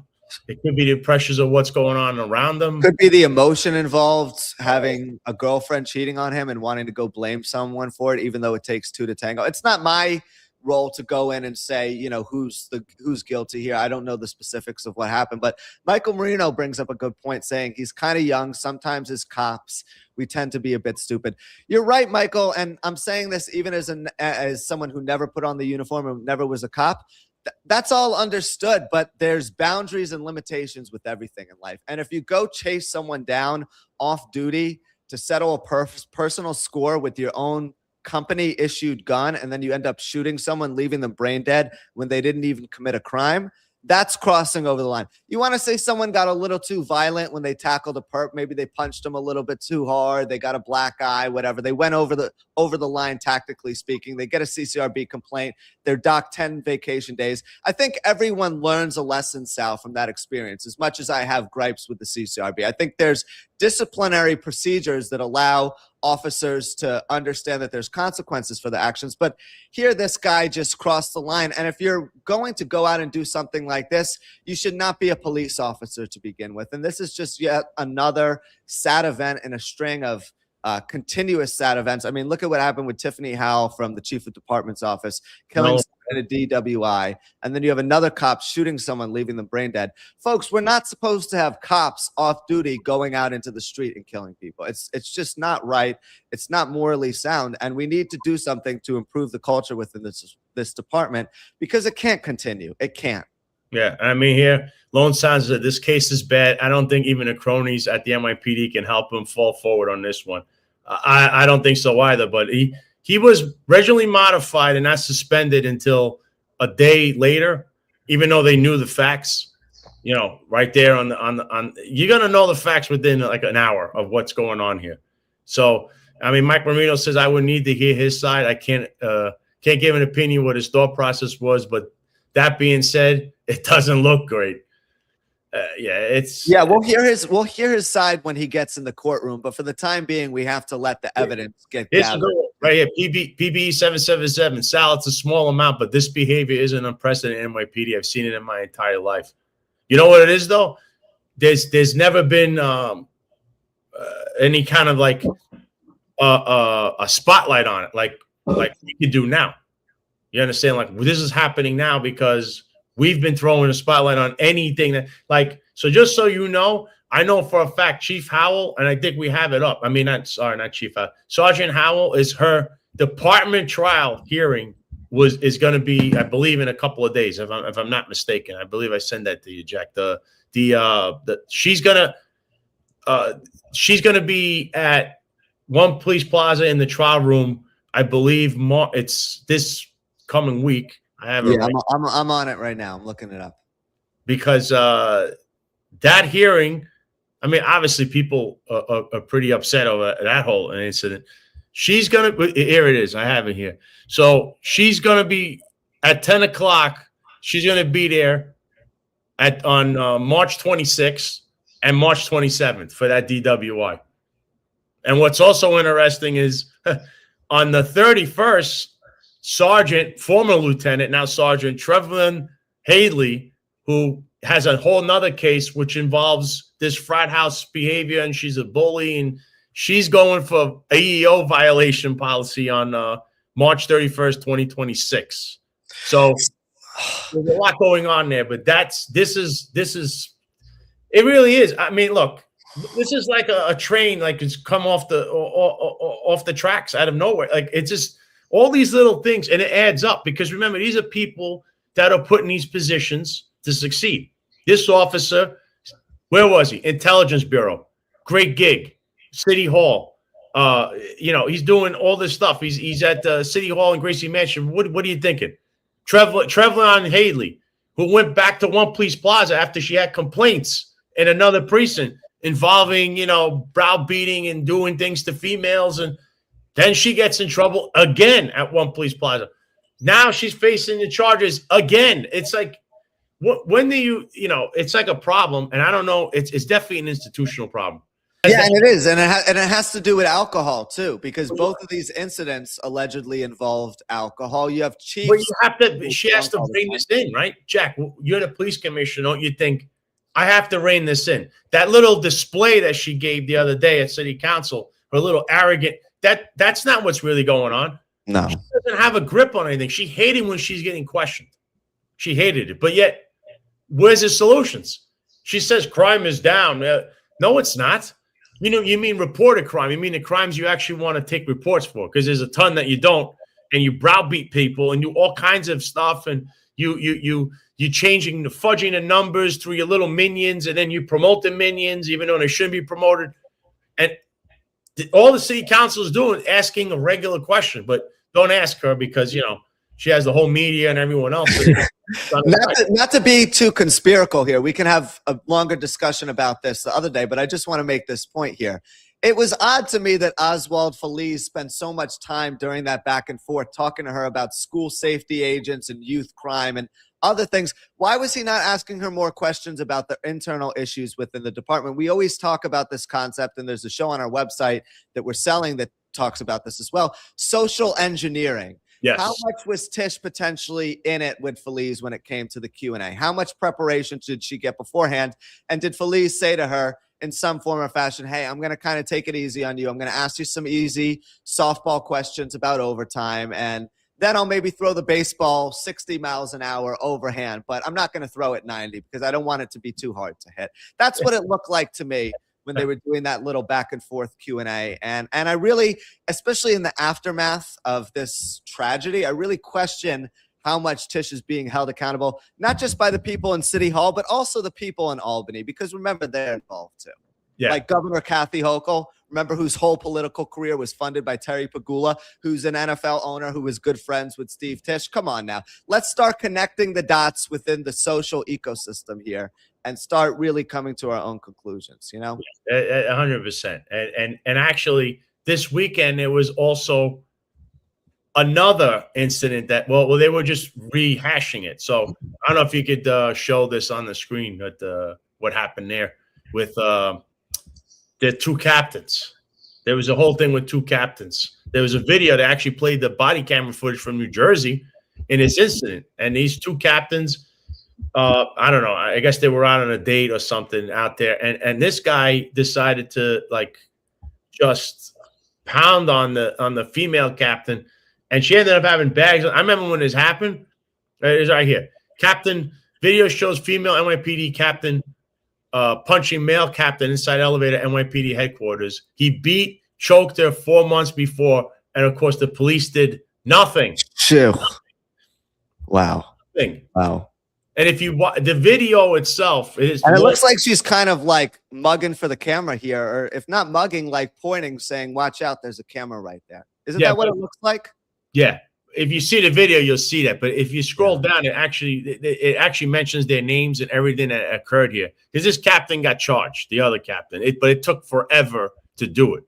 It could be the pressures of what's going on around them.
Could be the emotion involved, having a girlfriend cheating on him and wanting to go blame someone for it, even though it takes two to tango. It's not my role to go in and say, who's guilty here. I don't know the specifics of what happened, but Michael Marino brings up a good point, saying he's kind of young. Sometimes as cops, we tend to be a bit stupid. You're right, Michael, and I'm saying this even as someone who never put on the uniform and never was a cop. That's all understood, but there's boundaries and limitations with everything in life. And if you go chase someone down off duty to settle a personal score with your own company issued gun, and then you end up shooting someone, leaving them brain dead when they didn't even commit a crime, that's crossing over the line. You want to say someone got a little too violent when they tackled a perp. Maybe they punched him a little bit too hard. They got a black eye, whatever. They went over the line, tactically speaking. They get a CCRB complaint. They're docked 10 vacation days. I think everyone learns a lesson, Sal, from that experience, as much as I have gripes with the CCRB. I think there's disciplinary procedures that allow officers to understand that there's consequences for the actions. But here, this guy just crossed the line. And if you're going to go out and do something like this, you should not be a police officer to begin with. And this is just yet another sad event in a string of continuous sad events. I mean, look at what happened with Tiffany Howell from the chief of department's office, killing someone in a DWI. And then you have another cop shooting someone, leaving them brain dead. Folks, we're not supposed to have cops off duty going out into the street and killing people. It's just not right. It's not morally sound. And we need to do something to improve the culture within this department, because it can't continue. It can't.
Yeah, I mean, here, Lone Sands, this case is bad. I don't think even the cronies at the NYPD can help him fall forward on this one. I don't think so either, but he was originally modified and not suspended until a day later, even though they knew the facts, right there on you're going to know the facts within like an hour of what's going on here. So, I mean, Mike Marino says, I would need to hear his side. I can't give an opinion what his thought process was, but that being said, it doesn't look great.
Yeah, we'll hear his side when he gets in the courtroom, but for the time being, we have to let the evidence get gathered.
Right here, PBE 777. Sal, it's a small amount, but this behavior isn't unprecedented in NYPD. I've seen it in my entire life. You know what it is, though? There's never been any kind of like a spotlight on it, like we could do now. You understand? Like, this is happening now because we've been throwing a spotlight on anything that, like, so just so you know, I know for a fact Chief Howell, and I think we have it up. I mean, not Chief Howell. Sergeant Howell is her department trial hearing is going to be, I believe, in a couple of days, if I'm not mistaken. I believe I sent that to you, Jack. She's gonna be at One Police Plaza in the trial room. I believe it's this coming week. I have it.
Yeah, I'm on it right now. I'm looking it up
because that hearing. I mean, obviously, people are pretty upset over that whole incident. She's gonna. Here it is. I have it here. So she's gonna be at 10 o'clock. She's gonna be there on March 26th and March 27th for that DWI. And what's also interesting is on the 31st, former Lieutenant, now Sergeant Trevlin Haley, who has a whole nother case which involves this frat house behavior, and she's a bully, and she's going for AEO violation policy on March 31st, 2026. So there's a lot going on there, but this is it really is. I mean, look, this is like a train, like it's come off the tracks out of nowhere. Like, it's just all these little things, and it adds up because remember, these are people that are put in these positions to succeed. This officer, where was he? Intelligence Bureau, great gig, City Hall. He's doing all this stuff. He's at the City Hall in Gracie Mansion. What are you thinking? Trevlin Haley, who went back to One Police Plaza after she had complaints in another precinct involving, browbeating and doing things to females, and then she gets in trouble again at One Police Plaza. Now she's facing the charges again. It's like, when do you it's like a problem, and I don't know. It's definitely an institutional problem.
Yeah, and it is, and it has to do with alcohol too, because both of these incidents allegedly involved alcohol. You have chiefs.
Well, she has to rein this in, right, Jack? You're the police commissioner, don't you think? I have to rein this in. That little display that she gave the other day at City Council, her little arrogant. That's not what's really going on.
No,
she doesn't have a grip on anything. She hated when she's getting questioned. She hated it, but yet, where's the solutions? She says crime is down. No, it's not. You mean reported crime. You mean the crimes you actually want to take reports for, because there's a ton that you don't, and you browbeat people and you all kinds of stuff, and you changing the fudging the numbers through your little minions, and then you promote the minions even though they shouldn't be promoted. And all the city council is doing, asking a regular question, but don't ask her because she has the whole media and everyone else.
Not to be too conspiratorial here. We can have a longer discussion about this the other day, but I just want to make this point here. It was odd to me that Oswald Feliz spent so much time during that back and forth talking to her about school safety agents and youth crime and other things. Why was he not asking her more questions about the internal issues within the department? We always talk about this concept, and there's a show on our website that we're selling that talks about this as well. Social engineering.
Yes.
How much was Tish potentially in it with Feliz when it came to the Q&A? How much preparation did she get beforehand? And did Feliz say to her in some form or fashion, hey, I'm going to kind of take it easy on you. I'm going to ask you some easy softball questions about overtime, and then I'll maybe throw the baseball 60 miles an hour overhand, but I'm not going to throw it 90 because I don't want it to be too hard to hit. That's what it looked like to me when they were doing that little back and forth Q&A. And I really, especially in the aftermath of this tragedy, I really question how much Tish is being held accountable, not just by the people in City Hall, but also the people in Albany, because remember, they're involved too.
Yeah.
Like Governor Kathy Hochul, remember, whose whole political career was funded by Terry Pagula, who's an NFL owner who was good friends with Steve Tisch. Come on now. Let's start connecting the dots within the social ecosystem here and start really coming to our own conclusions,
100%. And actually, this weekend, there was also another incident that, well, they were just rehashing it. So I don't know if you could show this on the screen, but what happened there with their two captains. There was a whole thing with two captains. There was a video that actually played the body camera footage from New Jersey in this incident. And these two captains, I don't know, I guess they were out on a date or something out there. And this guy decided to like just pound on the female captain. And she ended up having bags. I remember when this happened. It's right here. Captain, video shows female NYPD captain punching male captain inside elevator NYPD headquarters. He choked her 4 months before, and of course the police did nothing.
Phew. Wow.
Nothing.
Wow.
And if you watch the video itself, it
looks like she's kind of like mugging for the camera here, or if not mugging, like pointing, saying, "Watch out, there's a camera right there." Isn't that what it looks like?
Yeah. If you see the video, you'll see that. But if you scroll down, it actually mentions their names and everything that occurred here. Because this captain got charged, the other captain. But it took forever to do it.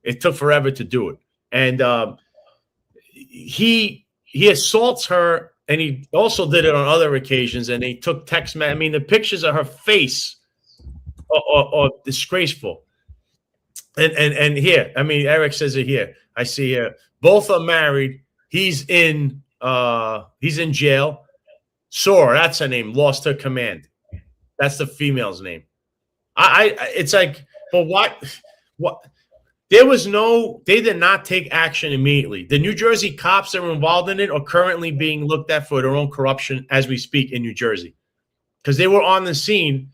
It took forever to do it. And he assaults her, and he also did it on other occasions. And they took text. I mean, the pictures of her face are disgraceful. And here, I mean, Eric says it here. I see here. Both are married. He's in jail. Sora, that's her name. Lost her command. That's the female's name. It's like, but what? They did not take action immediately. The New Jersey cops that were involved in it are currently being looked at for their own corruption as we speak in New Jersey, because they were on the scene.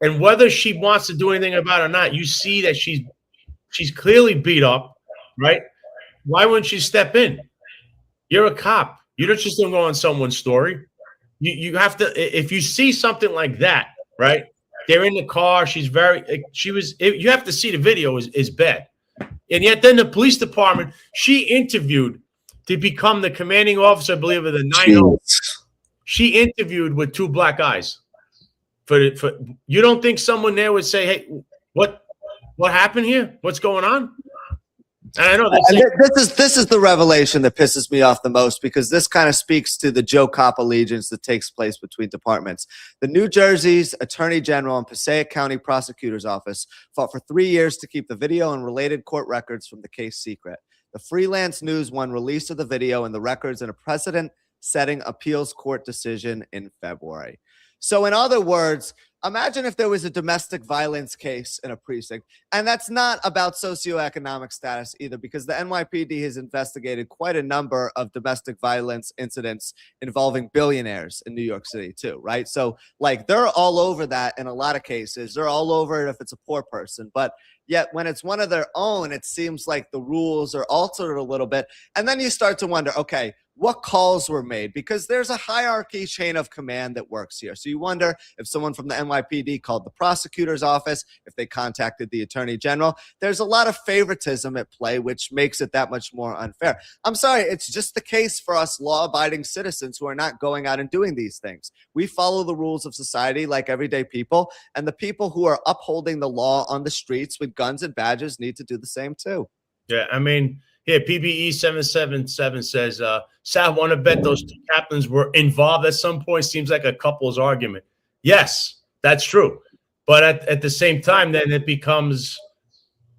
And whether she wants to do anything about it or not, you see that she's clearly beat up, right? Why wouldn't she step in? You're a cop. You don't just go on someone's story. You have to, if you see something like that, right? They're in the car. You have to see the video is bad. And yet then the police department, she interviewed to become the commanding officer, I believe, of the 9-0. She interviewed with two black eyes. You don't think someone there would say, hey, what happened here? What's going on? And I know
this is the revelation that pisses me off the most, because this kind of speaks to the Joe Cop allegiance that takes place between departments. The New Jersey's Attorney General and Passaic County Prosecutor's Office fought for 3 years to keep the video and related court records from the case secret. The Freelance News won release of the video and the records in a precedent-setting appeals court decision in February. So in other words, imagine if there was a domestic violence case in a precinct, and that's not about socioeconomic status either, because the NYPD has investigated quite a number of domestic violence incidents involving billionaires in New York City too, right? So like they're all over that in a lot of cases. They're all over it if it's a poor person, but yet when it's one of their own, it seems like the rules are altered a little bit. And then you start to wonder, okay, what calls were made? Because there's a hierarchy chain of command that works here. So you wonder if someone from the NYPD called the prosecutor's office, if they contacted the attorney general. There's a lot of favoritism at play, which makes it that much more unfair. I'm sorry, it's just the case for us law-abiding citizens who are not going out and doing these things. We follow the rules of society like everyday people, and the people who are upholding the law on the streets with guns and badges need to do the same too.
Yeah, I mean, here, PBE 777 says, Sal, want to bet those two captains were involved at some point? Seems like a couple's argument. Yes, that's true. But at the same time, then it becomes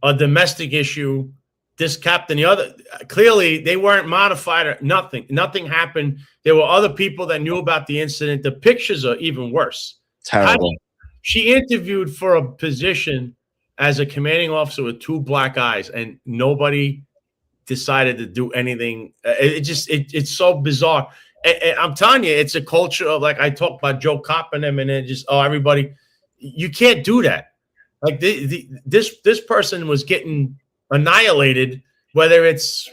a domestic issue. This captain, the other, clearly they weren't modified or nothing. Nothing happened. There were other people that knew about the incident. The pictures are even worse.
Terrible.
She interviewed for a position as a commanding officer with two black eyes, and nobody decided to do anything. It's so bizarre. And I'm telling you, it's a culture of, like I talked about Joe Cop and them, and then just, everybody, you can't do that. Like this person was getting annihilated, whether it's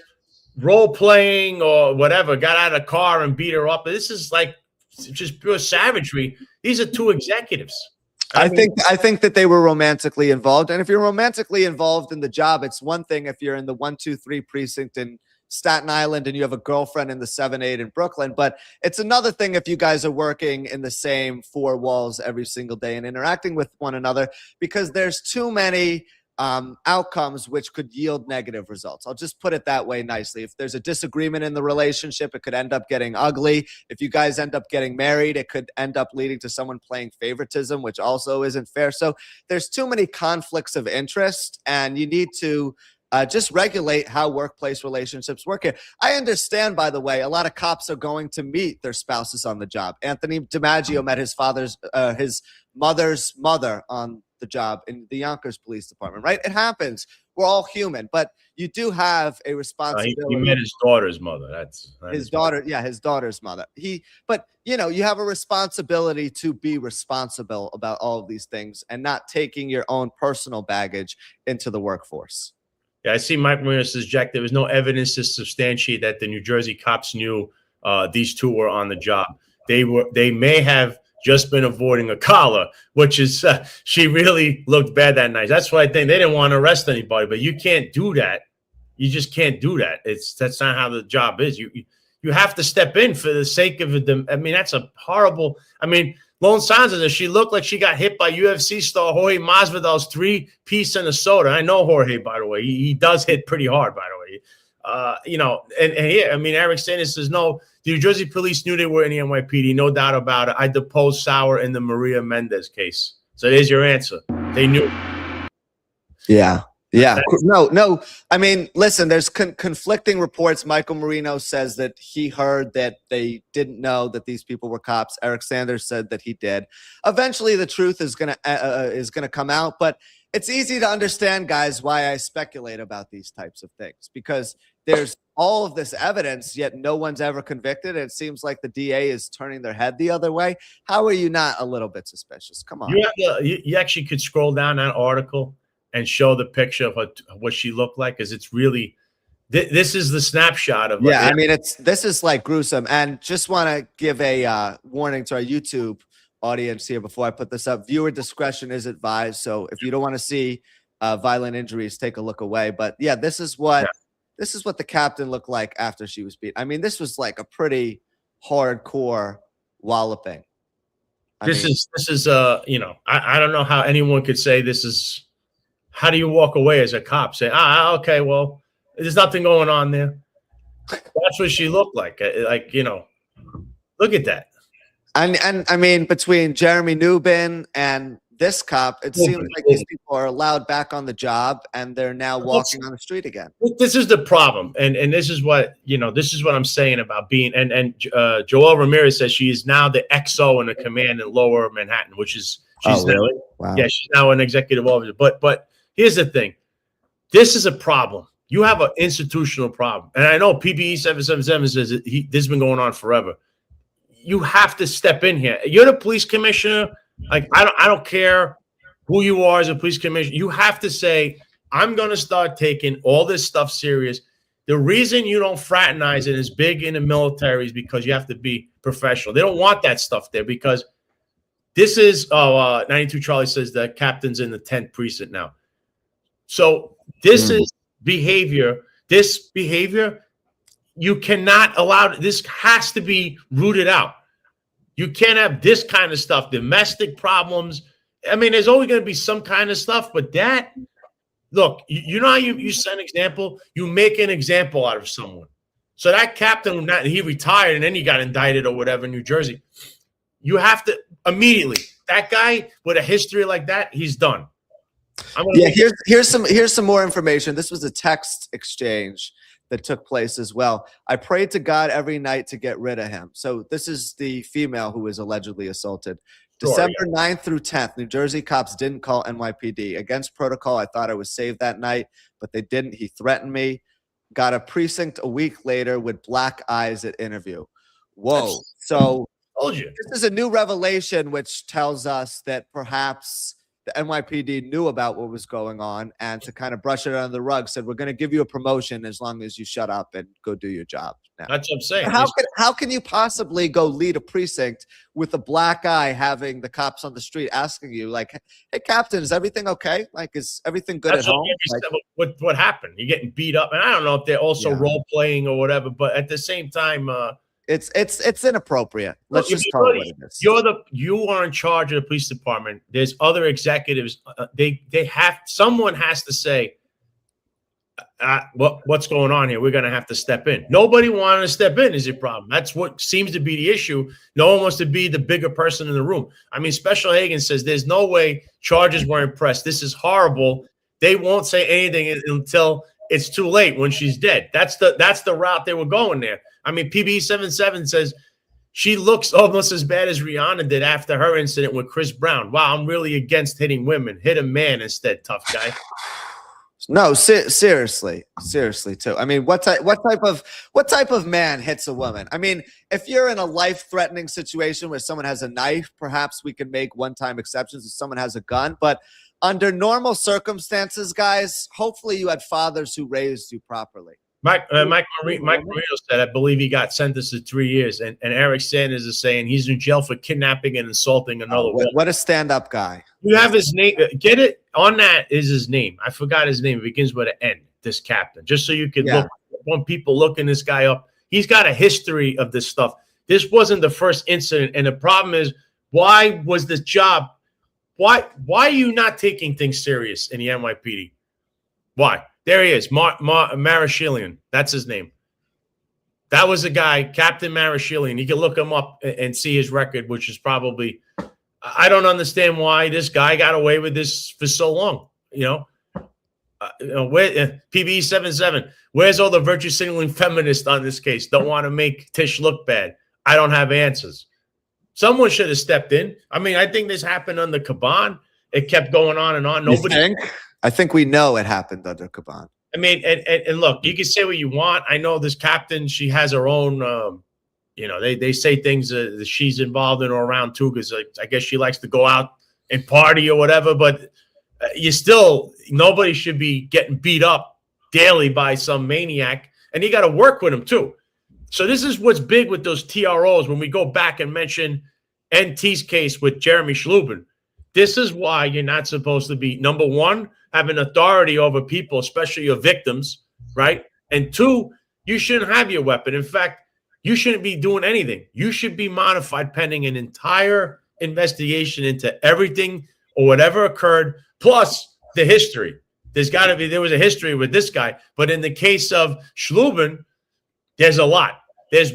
role playing or whatever, got out of the car and beat her up. This is like just pure savagery. These are two executives.
I think that they were romantically involved. And if you're romantically involved in the job, it's one thing if you're in the 123 precinct in Staten Island and you have a girlfriend in the 7-8 in Brooklyn. But it's another thing if you guys are working in the same four walls every single day and interacting with one another, because there's too many outcomes which could yield negative results. I'll just put it that way nicely. If there's a disagreement in the relationship, it could end up getting ugly. If you guys end up getting married, it could end up leading to someone playing favoritism, which also isn't fair. So there's too many conflicts of interest, and you need to just regulate how workplace relationships work here. I understand, by the way, a lot of cops are going to meet their spouses on the job. Anthony DiMaggio met his mother's mother on the job in the Yonkers Police Department, right? It happens. We're all human, but you do have a responsibility.
He met his daughter's mother. That's
his daughter. Yeah, his daughter's mother. But you know, you have a responsibility to be responsible about all of these things and not taking your own personal baggage into the workforce.
Yeah, I see Mike Marino says, Jack, there was no evidence to substantiate that the New Jersey cops knew these two were on the job. They may have just been avoiding a collar, which is she really looked bad that night. That's why I think they didn't want to arrest anybody, but you can't do that. You just can't do that. That's not how the job is. You have to step in for the sake of it. I mean, that's a horrible. I mean, Lone Sansa, she looked like she got hit by UFC star Jorge Masvidal's 3-piece in a soda. I know Jorge, by the way. He does hit pretty hard, by the way. You know, and yeah, I mean, Eric Sanders says, no, the New Jersey police knew they were in the NYPD. No doubt about it. I deposed Sauer in the Maria Mendez case. So there's your answer. They knew.
Yeah. Yeah. No. I mean, listen, there's conflicting reports. Michael Marino says that he heard that they didn't know that these people were cops. Eric Sanders said that he did. Eventually, the truth is gonna come out. But it's easy to understand, guys, why I speculate about these types of things, because there's all of this evidence, yet no one's ever convicted. It seems like the DA is turning their head the other way. How are you not a little bit suspicious? Come on.
You actually could scroll down that article and show the picture of what she looked like, because it's really this is the snapshot of.
Yeah, I mean, this is like gruesome. And just want to give a warning to our YouTube audience here before I put this up. Viewer discretion is advised. So if you don't want to see violent injuries, take a look away. But yeah, this is what the captain looked like after she was beat. I mean, this was like a pretty hardcore walloping.
This is you know, I don't know how anyone could say this is. How do you walk away as a cop? Say, okay, well, there's nothing going on there. That's what she looked like. Like, you know, look at that.
And I mean, between Jeremy Newbin and this cop, it seems like these people are allowed back on the job and they're now walking on the street again.
This is the problem. And this is what, you know, this is what I'm saying about being, and Joelle Ramirez says she is now the XO in the command in Lower Manhattan, which is, she's
really? Wow.
Yeah, she's now an executive officer. But here's the thing. This is a problem. You have an institutional problem. And I know PBE 777 says this has been going on forever. You have to step in here. You're the police commissioner. Like, I don't care who you are as a police commissioner. You have to say, I'm going to start taking all this stuff serious. The reason you don't fraternize it is big in the military is because you have to be professional. They don't want that stuff there because this is 92 Charlie says the captain's in the 10th precinct now. So this is behavior. This behavior, you cannot allow. This has to be rooted out. You can't have this kind of stuff, domestic problems. I mean, there's always going to be some kind of stuff, but that, look, you know how you set an example? You make an example out of someone. So that captain, he retired and then he got indicted or whatever in New Jersey. You have to immediately, that guy with a history like that, he's done.
Yeah, here's some more information. This was a text exchange that took place as well. I prayed to God every night to get rid of him. So this is the female who was allegedly assaulted. December 9th through 10th, New Jersey cops didn't call NYPD. Against protocol, I thought I was saved that night, but they didn't. He threatened me. Got a precinct a week later with black eyes at interview. Whoa. So this is a new revelation which tells us that perhaps the NYPD knew about what was going on, and to kind of brush it under the rug, said, we're going to give you a promotion as long as you shut up and go do your job. Now,
that's what I'm saying.
How can you possibly go lead a precinct with a black eye having the cops on the street asking you, like, hey, Captain, is everything okay? Like, is everything good at home?
What happened? You're getting beat up. And I don't know if they're also role-playing or whatever, but at the same time,
It's inappropriate. Let's
Look,
just call it what it is.
You are in charge of the police department. There's other executives. Someone has to say, what's going on here? We're going to have to step in. Nobody wanted to step in is your problem. That's what seems to be the issue. No one wants to be the bigger person in the room. I mean, Special Hagen says there's no way charges weren't pressed. This is horrible. They won't say anything until it's too late when she's dead. That's the route they were going there. I mean, PB77 says she looks almost as bad as Rihanna did after her incident with Chris Brown. Wow, I'm really against hitting women. Hit a man instead, tough guy.
No, seriously too. I mean, what type of man hits a woman? I mean, if you're in a life-threatening situation where someone has a knife, perhaps we can make one-time exceptions if someone has a gun. But under normal circumstances, guys, hopefully you had fathers who raised you properly.
Mike Marino said, I believe he got sentenced to 3 years. And Eric Sanders is saying he's in jail for kidnapping and insulting another woman.
What a stand-up guy.
You have his name. Get it? On that is his name. I forgot his name. It begins with an N, this captain. Just so you can look. When people looking this guy up, he's got a history of this stuff. This wasn't the first incident. And the problem is, why was this job? Why are you not taking things serious in the NYPD? Why? There he is, Marashilian. That's his name. That was a guy, Captain Marashilian. You can look him up and see his record, which is probably, I don't understand why this guy got away with this for so long. PB77, where's all the virtue signaling feminists on this case? Don't want to make Tish look bad. I don't have answers. Someone should have stepped in. I mean, I think this happened under Caban. It kept going on and on. Nobody.
I think we know it happened under Caban.
I mean, and look, you can say what you want. I know this captain, she has her own, they say things that she's involved in or around too, because I guess she likes to go out and party or whatever, but nobody should be getting beat up daily by some maniac, and you got to work with him too. So this is what's big with those TROs when we go back and mention NT's case with Jeremy Schlubin. This is why you're not supposed to be, number one, having authority over people, especially your victims, right? And two, you shouldn't have your weapon. In fact, you shouldn't be doing anything. You should be modified pending an entire investigation into everything or whatever occurred, plus the history. There was a history with this guy. But in the case of Schlubin, there's a lot. There's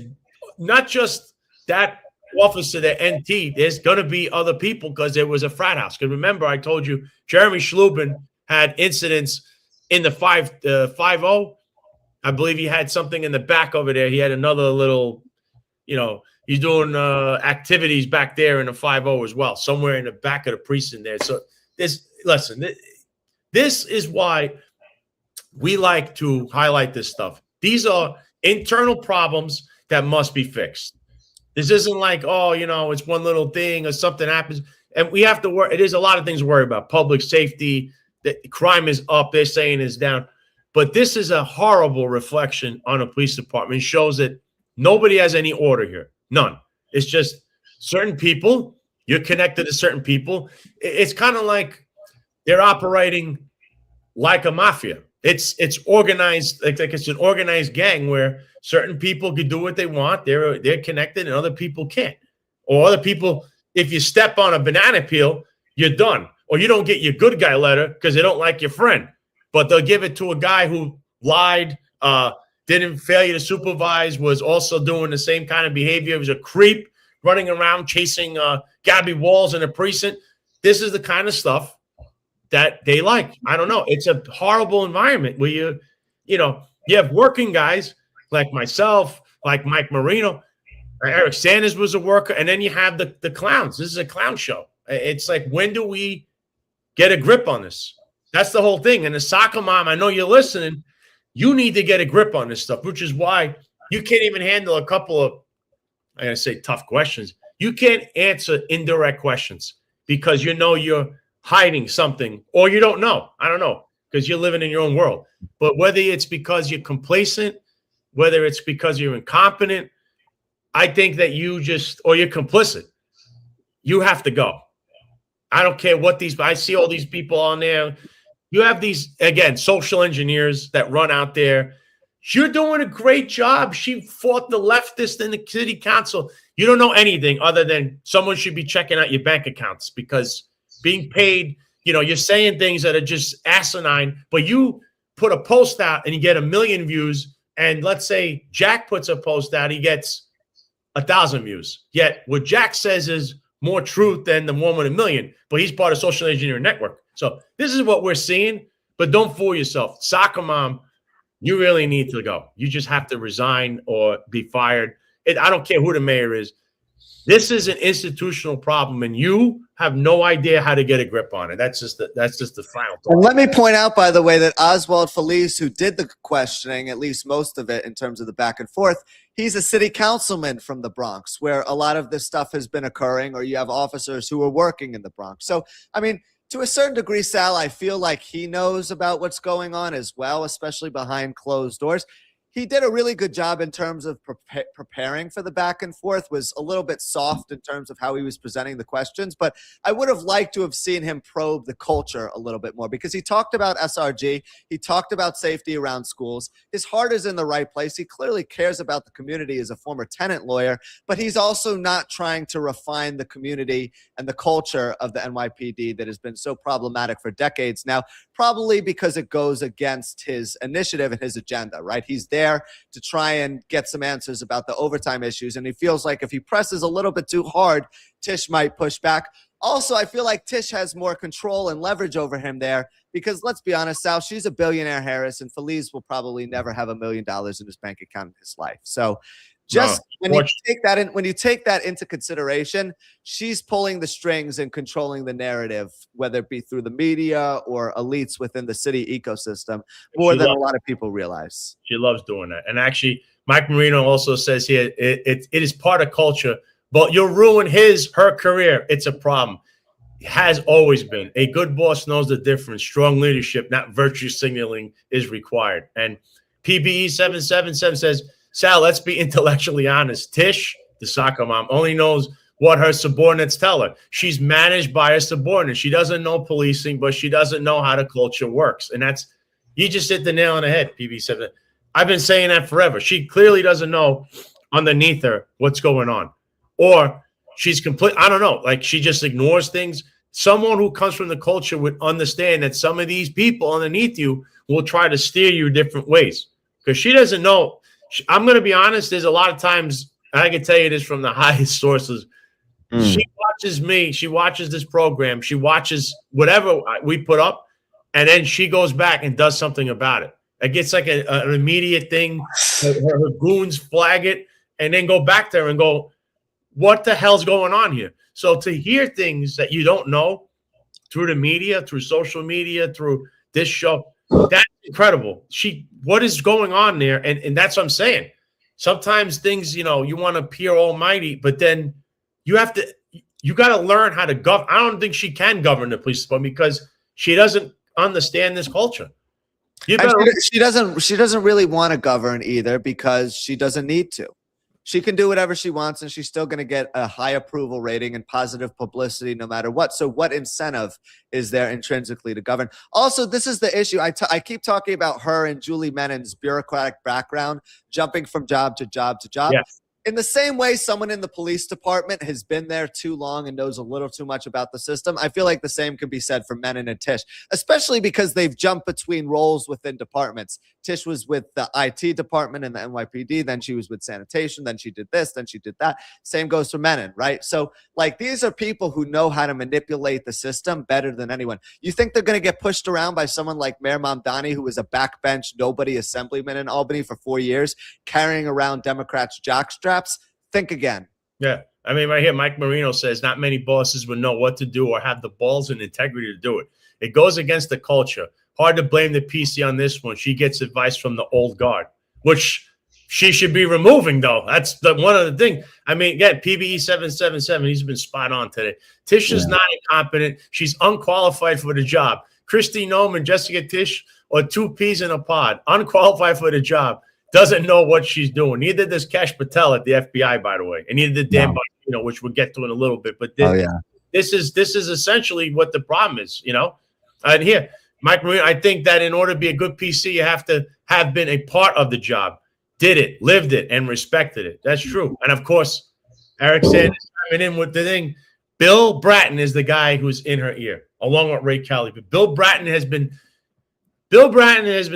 not just that officer, the NT, there's going to be other people because there was a frat house. Because remember, I told you, Jeremy Schlubin had incidents in the 5-0. I believe he had something in the back over there. He had another little, he's doing activities back there in the 5-0 as well, somewhere in the back of the precinct there. So this is why we like to highlight this stuff. These are internal problems that must be fixed. This isn't like, it's one little thing or something happens. And we have to worry. It is a lot of things to worry about. Public safety, the crime is up, they're saying is down. But this is a horrible reflection on a police department. It shows that nobody has any order here. None. It's just certain people. You're connected to certain people. It's kind of like they're operating like a mafia. It's organized, like it's an organized gang where certain people can do what they want. They're connected and other people can't. Or other people, if you step on a banana peel, you're done. Or you don't get your good guy letter because they don't like your friend. But they'll give it to a guy who lied, didn't fail you to supervise, was also doing the same kind of behavior. He was a creep running around chasing Gabby Walls in a precinct. This is the kind of stuff that they like. I don't know. It's a horrible environment where you have working guys like myself, like Mike Marino, Eric Sanders was a worker, and then you have the clowns. This is a clown show. It's like, when do we get a grip on this? That's the whole thing. And the soccer mom, I know you're listening. You need to get a grip on this stuff, which is why you can't even handle a couple of, I gotta say, tough questions. You can't answer indirect questions because you're hiding something, or you don't know. I don't know, because you're living in your own world. But whether it's because you're complacent, whether it's because you're incompetent, I think that you're complicit. You have to go. I don't care what I see all these people on there. You have these, again, social engineers that run out there You're doing a great job. She fought the leftist in the city council. You don't know anything other than someone should be checking out your bank accounts because being paid, you're saying things that are just asinine, but you put a post out and you get 1 million views. And let's say Jack puts a post out, he gets 1,000 views. Yet what Jack says is more truth than the one with 1 million, but he's part of Social Engineering Network. So this is what we're seeing, but don't fool yourself. Soccer mom, you really need to go. You just have to resign or be fired. I don't care who the mayor is. This is an institutional problem, and you have no idea how to get a grip on it. That's just the final thought.
And let me point out, by the way, that Oswald Felice, who did the questioning, at least most of it in terms of the back and forth, he's a city councilman from the Bronx, where a lot of this stuff has been occurring, or you have officers who are working in the Bronx. So, I mean, to a certain degree, Sal, I feel like he knows about what's going on as well, especially behind closed doors. He did a really good job in terms of preparing for the back and forth, was a little bit soft in terms of how he was presenting the questions, but I would have liked to have seen him probe the culture a little bit more because he talked about SRG. He talked about safety around schools. His heart is in the right place. He clearly cares about the community as a former tenant lawyer, but he's also not trying to refine the community and the culture of the NYPD that has been so problematic for decades now, probably because it goes against his initiative and his agenda, right? He's there to try and get some answers about the overtime issues. And he feels like if he presses a little bit too hard, Tish might push back. Also, I feel like Tish has more control and leverage over him there because let's be honest, Sal, she's a billionaire Harris, and Felice will probably never have $1 million in his bank account in his life. So just when you take that into consideration, she's pulling the strings and controlling the narrative, whether it be through the media or elites within the city ecosystem, more than a lot of people realize.
She loves doing that. And actually, Mike Marino also says here, it is part of culture, but you'll ruin her career. It's a problem. It has always been. A good boss knows the difference. Strong leadership, not virtue signaling, is required. And PBE 777 says, Sal, let's be intellectually honest. Tish, the soccer mom, only knows what her subordinates tell her. She's managed by her subordinates. She doesn't know policing, but she doesn't know how the culture works. And you just hit the nail on the head, PB7. I've been saying that forever. She clearly doesn't know underneath her what's going on. Or she's I don't know, like she just ignores things. Someone who comes from the culture would understand that some of these people underneath you will try to steer you different ways because she doesn't know. I'm going to be honest. There's a lot of times, and I can tell you this from the highest sources. She watches me. She watches this program. She watches whatever we put up, and then she goes back and does something about it. It gets like an immediate thing. Her goons flag it, and then go back there and go, what the hell's going on here? So to hear things that you don't know through the media, through social media, through this show, that's incredible. What is going on there? And that's what I'm saying. Sometimes things, you want to appear almighty, but then you got to learn how to govern. I don't think she can govern the police department because she doesn't understand this culture. She
doesn't really want to govern either because she doesn't need to. She can do whatever she wants, and she's still going to get a high approval rating and positive publicity no matter what. So what incentive is there intrinsically to govern? Also, this is the issue. I keep talking about her and Julie Menon's bureaucratic background, jumping from job to job to job.
Yes.
In the same way someone in the police department has been there too long and knows a little too much about the system, I feel like the same could be said for Menon and Tish, especially because they've jumped between roles within departments. Tish was with the IT department in the NYPD, then she was with sanitation, then she did this, then she did that. Same goes for Menon, right? So, like, these are people who know how to manipulate the system better than anyone. You think they're going to get pushed around by someone like Mayor Mamdani, who was a backbench, nobody assemblyman in Albany for 4 years, carrying around Democrats' jockstraps? Think again.
Yeah. I mean, right here, Mike Marino says not many bosses would know what to do or have the balls and integrity to do it. It goes against the culture. Hard to blame the PC on this one. She gets advice from the old guard, which she should be removing, though. That's one of the things. I mean, again, PBE 777, he's been spot on today. Tish is not incompetent. She's unqualified for the job. Christy Nome and Jessica Tish are two peas in a pod, unqualified for the job. Doesn't know what she's doing. Neither does Kash Patel at the FBI, by the way, and neither did Dan Bongino, which we'll get to in a little bit. But this is essentially what the problem is, And here, Mike Marino, I think that in order to be a good PC, you have to have been a part of the job, did it, lived it, and respected it. That's true. And of course, Eric Sanders coming in with the thing. Bill Bratton is the guy who's in her ear, along with Ray Kelly. But Bill Bratton has been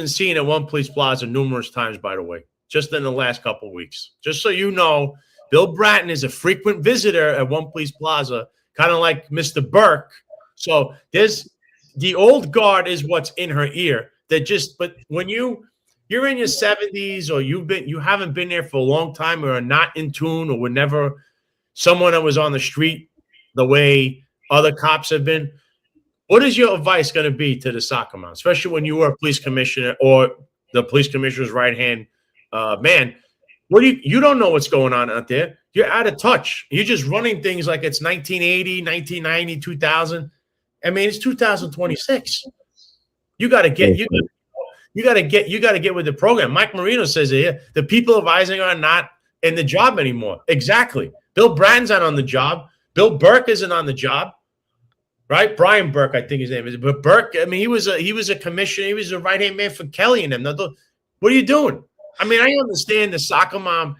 seen at One Police Plaza numerous times, by the way, just in the last couple of weeks. Just so you know, Bill Bratton is a frequent visitor at One Police Plaza, kind of like Mr. Burke. So there's the old guard is what's in her ear. But when you're in your 70s or you haven't been there for a long time or are not in tune or were never someone that was on the street the way other cops have been, what is your advice going to be to the soccer mom, especially when you were a police commissioner or the police commissioner's right-hand man? You don't know what's going on out there. You're out of touch. You're just running things like it's 1980, 1990, 2000. I mean, it's 2026. You got to get with the program. Mike Marino says here, the people advising are not in the job anymore. Exactly. Bill Bratton's not on the job. Bill Burke isn't on the job, right? Brian Burke, I think his name is. But Burke, I mean, he was a commissioner. He was a right-hand man for Kelly and them. What are you doing? I mean, I understand the soccer mom,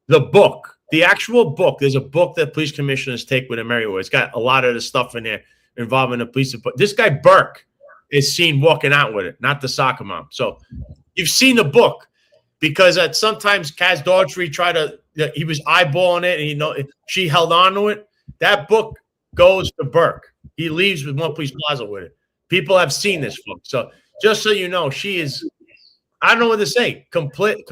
the book, the actual book. There's a book that police commissioners take with them everywhere. It's got a lot of the stuff in there involving the police. This guy Burke is seen walking out with it, not the soccer mom. So you've seen the book because sometimes Kaz Daughtry he was eyeballing it and she held on to it. That book goes to Burke. He leaves with One Police Plaza with it. People have seen this book. So just so you know, she is, I don't know what to say, complicit,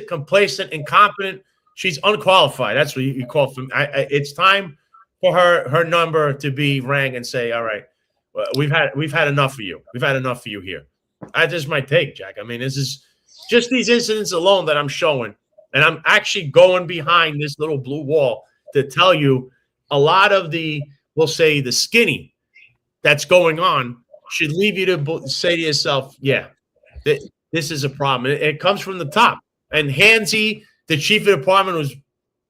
complacent, incompetent. She's unqualified. That's what you call for. It's time for her number to be rang and say, all right, we've had enough of you. We've had enough of you here. That's just my take, Jack. I mean, this is just these incidents alone that I'm showing. And I'm actually going behind this little blue wall to tell you a lot of we'll say the skinny that's going on should leave you to say to yourself, yeah, this is a problem. It comes from the top. And Hansy, the chief of the department, was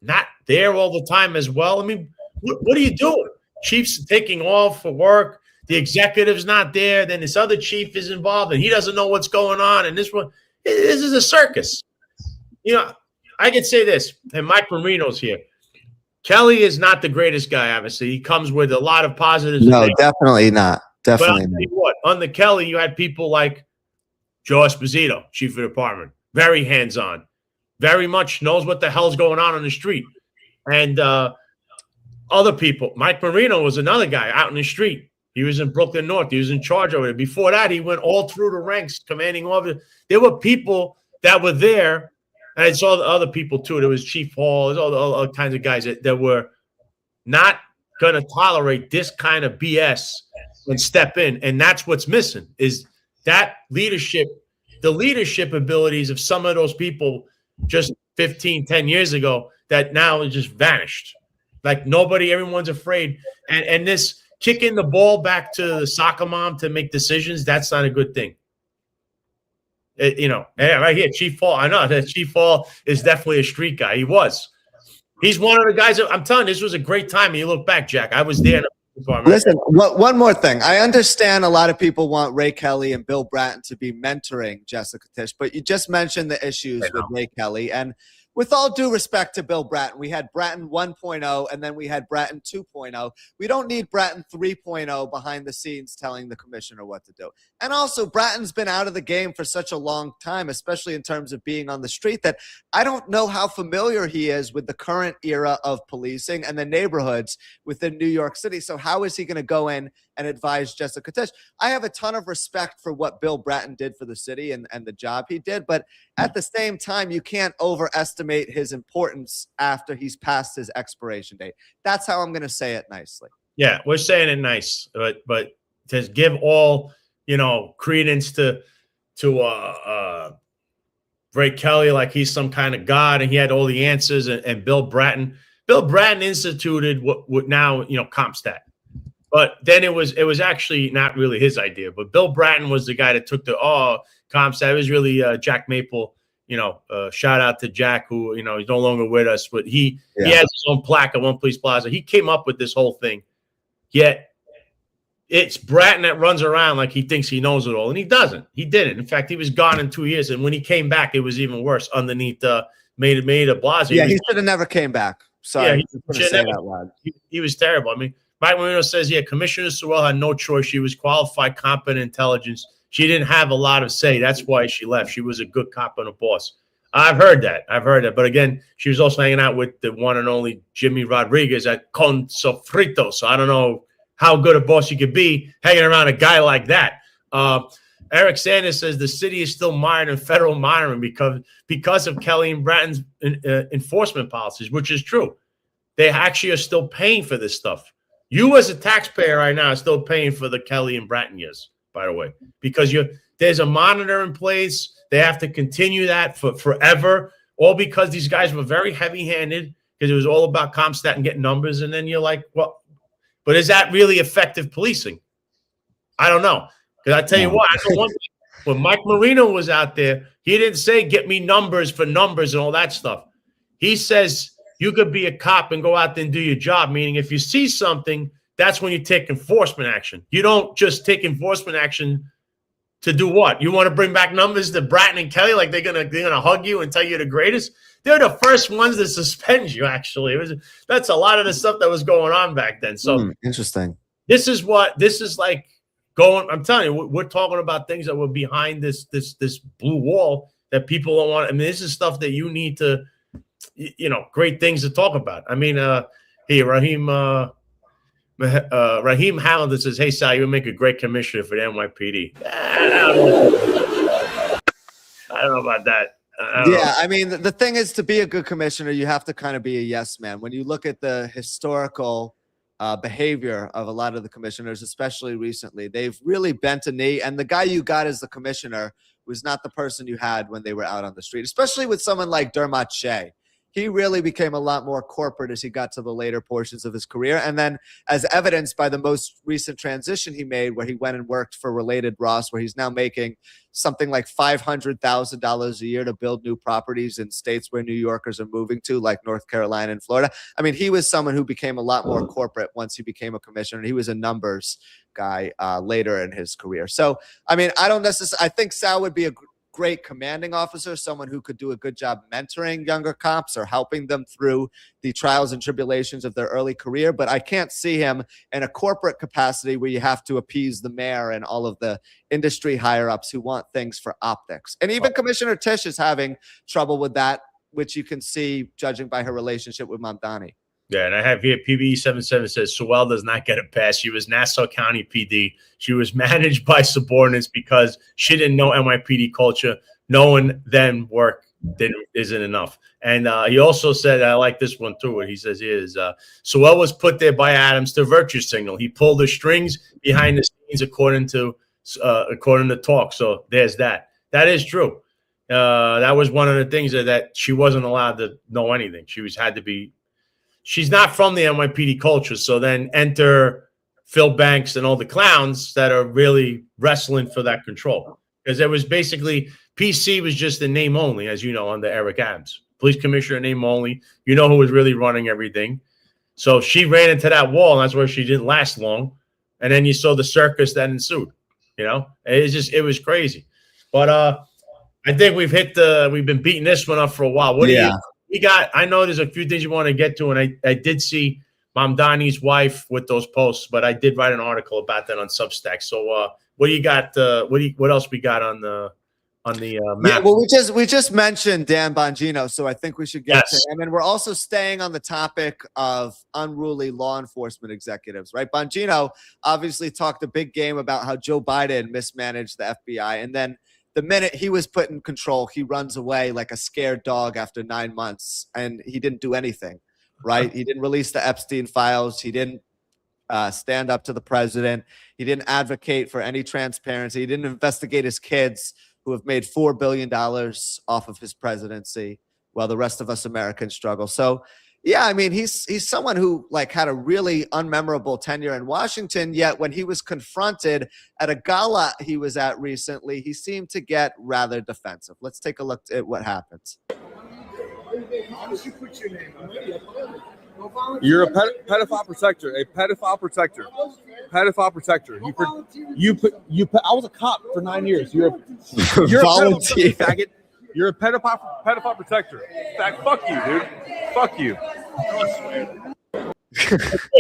not there all the time as well. I mean, what are you doing? Chief's taking off for work. The executive's not there. Then this other chief is involved, and he doesn't know what's going on. And this is a circus. I could say this, and Mike Marino's here. Kelly is not the greatest guy, obviously. He comes with a lot of positives.
No, definitely not. Definitely
not. What? Under Kelly, you had people like Joe Esposito, chief of the department, very hands-on, very much knows what the hell's going on the street. And other people. Mike Marino was another guy out in the street. He was in Brooklyn North. He was in charge of it. Before that, he went all through the ranks, commanding officer. There were people that were there. And I saw the other people, too. There was Chief Hall. There's all kinds of guys that were not going to tolerate this kind of BS and step in. And that's what's missing is that leadership, the leadership abilities of some of those people just 10 years ago that now just vanished. Like everyone's afraid. And this kicking the ball back to the soccer mom to make decisions, that's not a good thing. Right here, Chief Hall. I know that Chief Hall is definitely a street guy. He was. He's one of the guys. I'm telling you, this was a great time. And you look back, Jack. I was there.
Listen, one more thing. I understand a lot of people want Ray Kelly and Bill Bratton to be mentoring Jessica Tisch, but you just mentioned the issues with Ray Kelly. And with all due respect to Bill Bratton, we had Bratton 1.0 and then we had Bratton 2.0. We don't need Bratton 3.0 behind the scenes telling the commissioner what to do. And also, Bratton's been out of the game for such a long time, especially in terms of being on the street, that I don't know how familiar he is with the current era of policing and the neighborhoods within New York City. So how is he going to go in and advise Jessica Tisch? I have a ton of respect for what Bill Bratton did for the city and the job he did, but at the same time, you can't overestimate his importance after he's passed his expiration date. That's how I'm going to say it nicely.
Yeah, we're saying it nice, but to give all credence to Ray Kelly like he's some kind of god and he had all the answers, and Bill Bratton instituted what now CompStat. But then it was actually not really his idea. But Bill Bratton was the guy that took the CompStat. It was really Jack Maple. Shout out to Jack, who he's no longer with us, but he has his own plaque at One Police Plaza. He came up with this whole thing. Yet it's Bratton that runs around like he thinks he knows it all, and he doesn't. He didn't. In fact, he was gone in 2 years, and when he came back, it was even worse underneath made Blasio.
Yeah, he should have never came back. Sorry,
he
to say that loud.
He was terrible. I mean, Mike Marino says, yeah, Commissioner Sewell had no choice. She was qualified, competent, intelligence. She didn't have a lot of say. That's why she left. She was a good cop and a boss. I've heard that. But again, she was also hanging out with the one and only Jimmy Rodriguez at Con Sofrito. So I don't know how good a boss you could be hanging around a guy like that. Eric Sanders says the city is still mired in federal monitoring because of Kelly and Bratton's enforcement policies, which is true. They actually are still paying for this stuff. You as a taxpayer right now are still paying for the Kelly and Bratton years, by the way, because there's a monitor in place. They have to continue that for forever, all because these guys were very heavy-handed because it was all about CompStat and getting numbers. And then you're like, well, but is that really effective policing? I don't know. Because I tell you what, I know one thing. When Mike Marino was out there, he didn't say get me numbers for numbers and all that stuff. He says you could be a cop and go out there and do your job, meaning if you see something, that's when you take enforcement action. You don't just take enforcement action to do what? You want to bring back numbers to Bratton and Kelly like they're gonna hug you and tell you you're the greatest? They're the first ones to suspend you, actually. That's a lot of the stuff that was going on back then. So
interesting.
This is like going. I'm telling you, we're talking about things that were behind this blue wall that people don't want. I mean, this is stuff that you need to, great things to talk about. I mean, here, Raheem Hamilton says, hey, Sal, you would make a great commissioner for the NYPD. I don't know about that.
I mean, the thing is, to be a good commissioner, you have to kind of be a yes man. When you look at the historical behavior of a lot of the commissioners, especially recently, they've really bent a knee. And the guy you got as the commissioner was not the person you had when they were out on the street, especially with someone like Dermot Shea. He really became a lot more corporate as he got to the later portions of his career. And then as evidenced by the most recent transition he made, where he went and worked for Related Ross, where he's now making something like $500,000 a year to build new properties in states where New Yorkers are moving to, like North Carolina and Florida. I mean, he was someone who became a lot more corporate once he became a commissioner. He was a numbers guy later in his career. So, I mean, I think Sal would be a great commanding officer, someone who could do a good job mentoring younger cops or helping them through the trials and tribulations of their early career. But I can't see him in a corporate capacity where you have to appease the mayor and all of the industry higher ups who want things for optics. And even Commissioner Tisch is having trouble with that, which you can see judging by her relationship with Mamdani.
Yeah, and I have here PBE77 says Sewell does not get a pass. She was Nassau County PD. She was managed by subordinates because she didn't know NYPD culture. Knowing them work isn't enough. And he also said, I like this one too, what he says here is Sewell was put there by Adams to virtue signal. He pulled the strings behind the scenes according to talk. So there's that. That is true. That was one of the things that she wasn't allowed to know anything. She's not from the NYPD culture. So then enter Phil Banks and all the clowns that are really wrestling for that control. Because there was basically, PC was just a name only, as you know, under Eric Adams. Police commissioner, name only. You know who was really running everything. So she ran into that wall, and that's where she didn't last long. And then you saw the circus that ensued. It was crazy. But I think we've been beating this one up for a while. I know there's a few things you want to get to, and I did see Mamdani's wife with those posts, but I did write an article about that on Substack. So what do you got? What else we got on the map?
Yeah, well, we just mentioned Dan Bongino, so I think we should get to him. And we're also staying on the topic of unruly law enforcement executives, right? Bongino obviously talked a big game about how Joe Biden mismanaged the FBI, and then the minute he was put in control, he runs away like a scared dog after 9 months, and he didn't do anything, right? He didn't release the Epstein files. He didn't stand up to the president. He didn't advocate for any transparency. He didn't investigate his kids who have made $4 billion off of his presidency while the rest of us Americans struggle. So, yeah, I mean, he's someone who had a really unmemorable tenure in Washington, yet when he was confronted at a gala he was at recently, he seemed to get rather defensive. Let's take a look at what happens.
How did you put your name? You're a pedophile protector. A pedophile protector. Pedophile protector. You put. I was a cop for 9 yees. You're a
Volunteer.
faggot. You're a pedophile protector. In fact, fuck you, dude. Fuck you.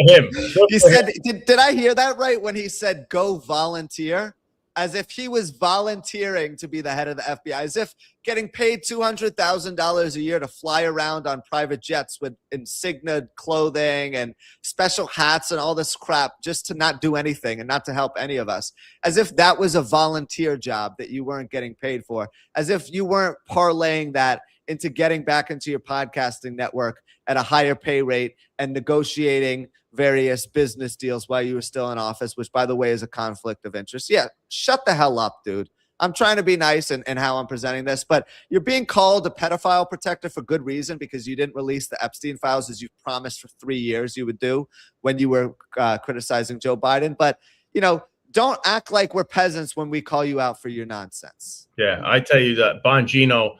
Him.
He said, did I hear that right when he said go volunteer? As if he was volunteering to be the head of the FBI, as if getting paid $200,000 a year to fly around on private jets with insignia clothing and special hats and all this crap just to not do anything and not to help any of us. As if that was a volunteer job that you weren't getting paid for. As if you weren't parlaying that into getting back into your podcasting network at a higher pay rate and negotiating various business deals while you were still in office, which, by the way, is a conflict of interest. Yeah, shut the hell up, dude. I'm trying to be nice in how I'm presenting this, but you're being called a pedophile protector for good reason because you didn't release the Epstein files as you promised for 3 years you would do when you were criticizing Joe Biden. But, you know, don't act like we're peasants when we call you out for your nonsense.
Yeah, I tell you that Bongino,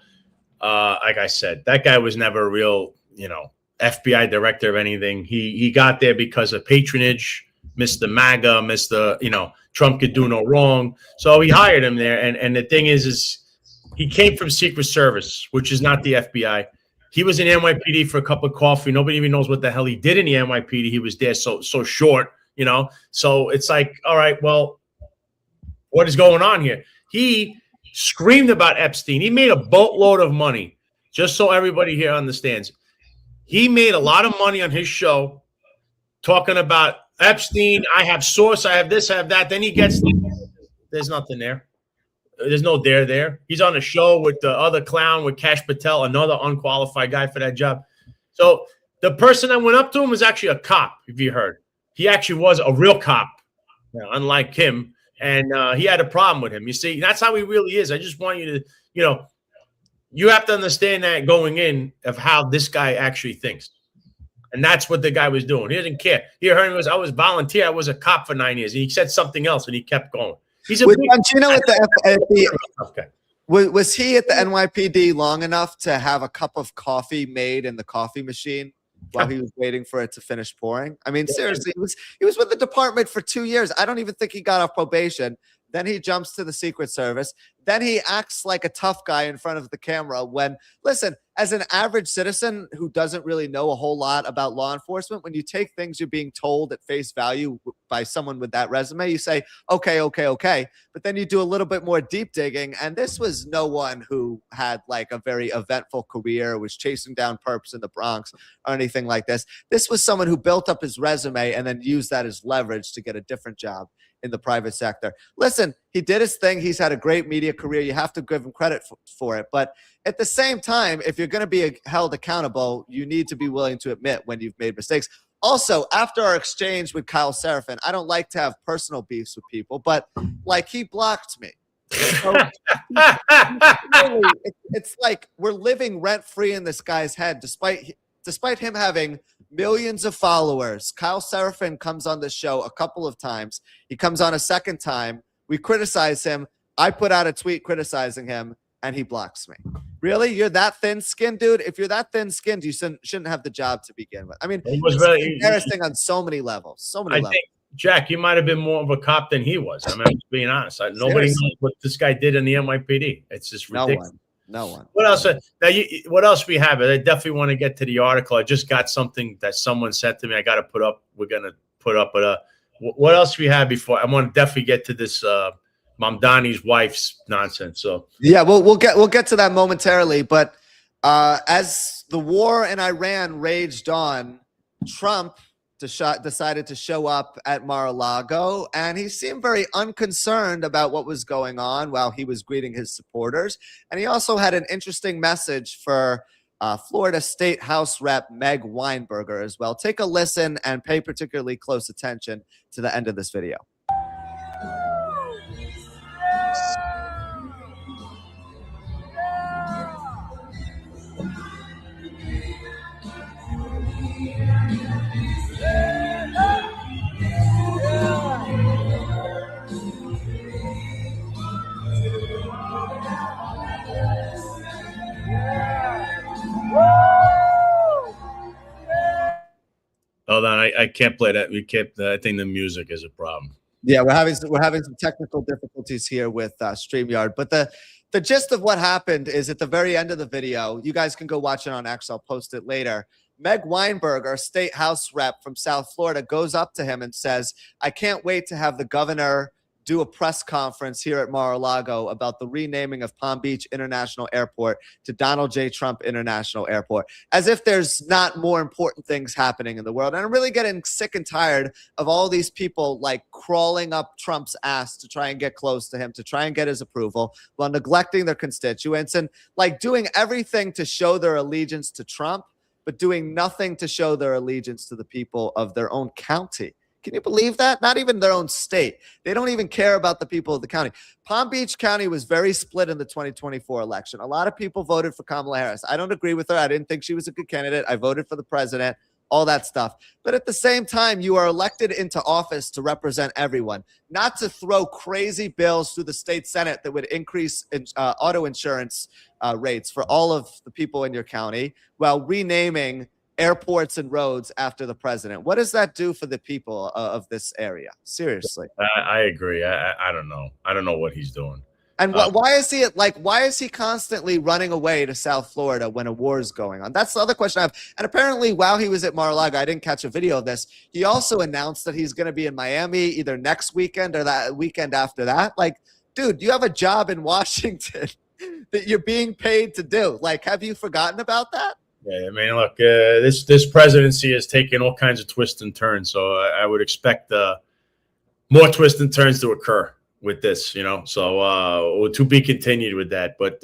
like I said, that guy was never a real, FBI director of anything. He got there because of patronage, Mr. MAGA, Mr. Trump could do no wrong. So he hired him there. And the thing is he came from Secret Service, which is not the FBI. He was in NYPD for a cup of coffee. Nobody even knows what the hell he did in the NYPD. He was there so short, So it's like, all right, well, what is going on here? He screamed about Epstein. He made a boatload of money, just so everybody here understands. He made a lot of money on his show talking about Epstein. I have source. I have this, I have that. Then he gets, there's nothing there. There's no there. He's on a show with the other clown, with Kash Patel, another unqualified guy for that job. So the person that went up to him was actually a cop, if you heard. He actually was a real cop, unlike him. And he had a problem with him. You see, that's how he really is. I just want you to, you have to understand that going in of how this guy actually thinks. And that's what the guy was doing. He didn't care. He heard him I was volunteer. I was a cop for 9 years. And he said something else and he kept going. He's a
Was Bongino was he at the NYPD long enough to have a cup of coffee made in the coffee machine while he was waiting for it to finish pouring? I mean, seriously, he was with the department for 2 years. I don't even think he got off probation. Then he jumps to the Secret Service. Then he acts like a tough guy in front of the camera when, listen, as an average citizen who doesn't really know a whole lot about law enforcement, when you take things you're being told at face value by someone with that resume, you say, okay. But then you do a little bit more deep digging. And this was no one who had like a very eventful career, was chasing down perps in the Bronx or anything like this. This was someone who built up his resume and then used that as leverage to get a different job in the private sector. Listen, he did his thing. He's had a great media career. You have to give him credit for it. But at the same time, if you're going to be held accountable, you need to be willing to admit when you've made mistakes. Also, after our exchange with Kyle Seraphin, I don't like to have personal beefs with people, but like he blocked me. So, it's like we're living rent-free in this guy's head, despite him having millions of followers. Kyle Seraphin comes on this show a couple of times. He comes on a second time. We criticize him. I put out a tweet criticizing him, and he blocks me. Really? You're that thin-skinned, dude? If you're that thin-skinned, you shouldn't have the job to begin with. I mean,
it was
really embarrassing on so many levels. I think,
Jack, you might have been more of a cop than he was. I mean, I'm just being honest. Nobody knows what this guy did in the NYPD. It's just ridiculous.
No one.
What else? What else we have? I definitely want to get to the article. I just got something that someone sent to me. I got to put up. We're going to put up. But what else we have before? I want to definitely get to this Mamdani's wife's nonsense. So
yeah, we'll get to that momentarily. But as the war in Iran raged on, Trump decided to show up at Mar-a-Lago, and he seemed very unconcerned about what was going on while he was greeting his supporters. And he also had an interesting message for Florida State House Rep Meg Weinberger as well. Take a listen and pay particularly close attention to the end of this video.
I can't play that. We can't. I think the music is a problem.
Yeah, we're having some technical difficulties here with StreamYard. But the gist of what happened is at the very end of the video, you guys can go watch it on X. I'll post it later. Meg Weinberg, our state house rep from South Florida, goes up to him and says, I can't wait to have the governor do a press conference here at Mar-a-Lago about the renaming of Palm Beach International Airport to Donald J. Trump International Airport, as if there's not more important things happening in the world. And I'm really getting sick and tired of all these people like crawling up Trump's ass to try and get close to him, to try and get his approval, while neglecting their constituents and like doing everything to show their allegiance to Trump, but doing nothing to show their allegiance to the people of their own county. Can you believe that? Not even their own state. They don't even care about the people of the county. Palm Beach County was very split in the 2024 election. A lot of people voted for Kamala Harris. I don't agree with her. I didn't think she was a good candidate. I voted for the president, all that stuff. But at the same time, you are elected into office to represent everyone, not to throw crazy bills through the state Senate that would increase auto insurance rates for all of the people in your county while renaming airports and roads after the president. What does that do for the people of this area? Seriously.
I agree. I don't know. I don't know what he's doing.
And why is he constantly running away to South Florida when a war is going on? That's the other question I have. And apparently while he was at Mar-a-Lago, I didn't catch a video of this, he also announced that he's going to be in Miami either next weekend or that weekend after that. Like, dude, you have a job in Washington that you're being paid to do. Like, have you forgotten about that?
Yeah, I mean, look, this presidency has taken all kinds of twists and turns, so I would expect more twists and turns to occur with this, you know. So to be continued with that. But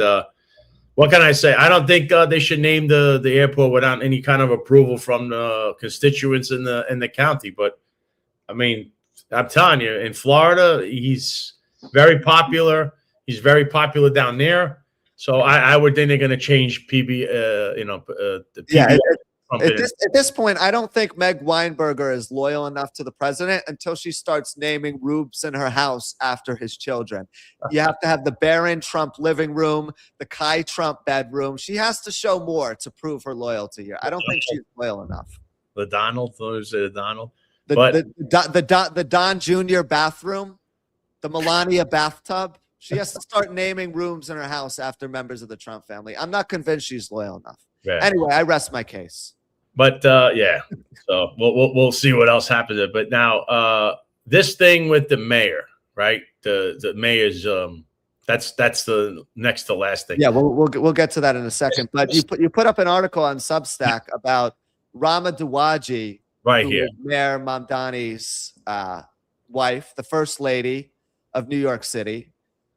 what can I say? I don't think they should name the airport without any kind of approval from the constituents in the county. But I mean, I'm telling you, in Florida, he's very popular. He's very popular down there. So I would think they're going to change PB, the PB.
Yeah, at this point, I don't think Meg Weinberger is loyal enough to the president until she starts naming rooms in her house after his children. You have to have the Barron Trump living room, the Kai Trump bedroom. She has to show more to prove her loyalty here. I don't think she's loyal enough.
The Donald, or is it a Donald?
The Don Jr. bathroom, the Melania bathtub. She has to start naming rooms in her house after members of the Trump family. I'm not convinced she's loyal enough. Yeah. Anyway, I rest my case.
But yeah, so we'll see what else happens. But now this thing with the mayor, right? The mayor's that's the next to last thing.
Yeah, we'll get to that in a second. But you put up an article on Substack about Rama Dawaji,
right here,
Mayor Mamdani's wife, the first lady of New York City.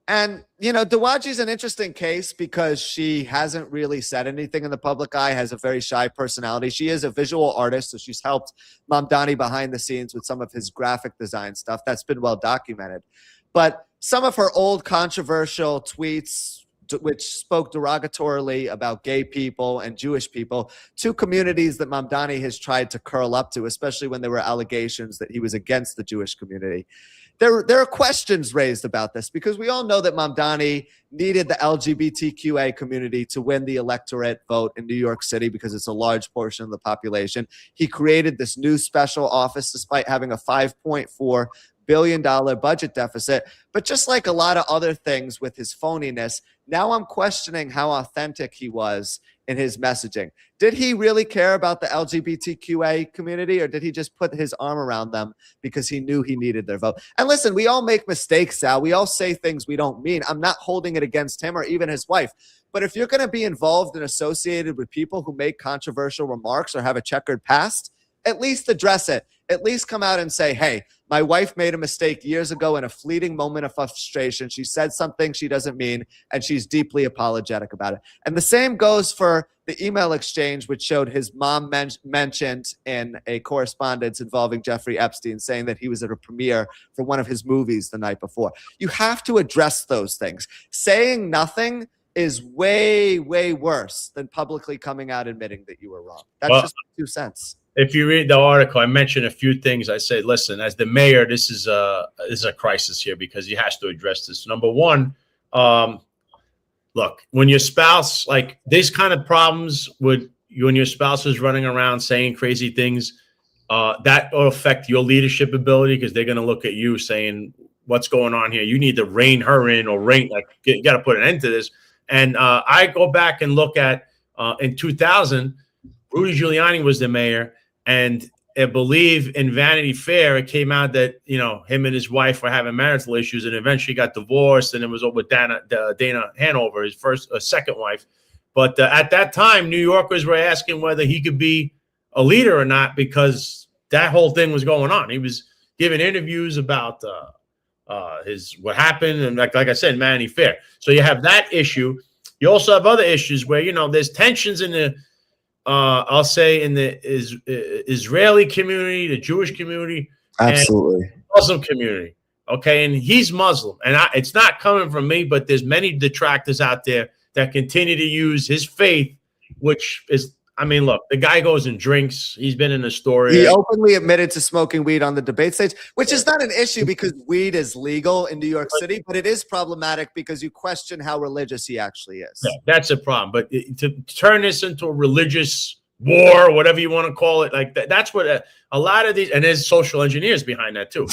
And, you know, Dawaji's an interesting case because she hasn't really said anything in the public eye, has a very shy personality. She is a visual artist, so she's helped Mamdani behind the scenes with some of his graphic design stuff. That's been well documented. But some of her old controversial tweets, which spoke derogatorily about gay people and Jewish people, two communities that Mamdani has tried to curl up to, especially when there were allegations that he was against the Jewish community. There are questions raised about this because we all know that Mamdani needed the LGBTQA community to win the electorate vote in New York City because it's a large portion of the population. He created this new special office despite having a $5.4 billion budget deficit. But just like a lot of other things with his phoniness, now I'm questioning how authentic he was in his messaging. Did he really care about the LGBTQA community, or did he just put his arm around them because he knew he needed their vote? And listen, we all make mistakes, Sal. We all say things we don't mean. I'm not holding it against him or even his wife. But if you're going to be involved and associated with people who make controversial remarks or have a checkered past, at least address it. At least come out and say, hey, my wife made a mistake years ago in a fleeting moment of frustration. She said something she doesn't mean, and she's deeply apologetic about it. And the same goes for the email exchange, which showed his mom mentioned in a correspondence involving Jeffrey Epstein, saying that he was at a premiere for one of his movies the night before. You have to address those things. Saying nothing is way, way worse than publicly coming out admitting that you were wrong. That's just 2 cents.
If you read the article, I mentioned a few things. I said, listen, as the mayor, this is a crisis here because he has to address this. Number one, look, when your spouse, like these kind of problems with you and your spouse is running around saying crazy things, that will affect your leadership ability because they're going to look at you saying, what's going on here? You need to rein her in or you got to put an end to this. And I go back and look at in 2000, Rudy Giuliani was the mayor, and I believe in Vanity Fair, it came out that, him and his wife were having marital issues and eventually got divorced. And it was over Dana Hanover, his second wife. But at that time, New Yorkers were asking whether he could be a leader or not because that whole thing was going on. He was giving interviews about what happened. And like I said, Vanity Fair. So you have that issue. You also have other issues where, there's tensions in the, I'll say in the Israeli community, the Jewish community,
absolutely,
and Muslim community. Okay, and he's Muslim, and it's not coming from me, but there's many detractors out there that continue to use his faith, which is, look, the guy goes and drinks. He's been in the story.
He openly admitted to smoking weed on the debate stage, which is not an issue because weed is legal in New York City, but it is problematic because you question how religious he actually is.
Yeah, that's a problem. But to turn this into a religious war, whatever you want to call it, like that's what a lot of these, and there's social engineers behind that too.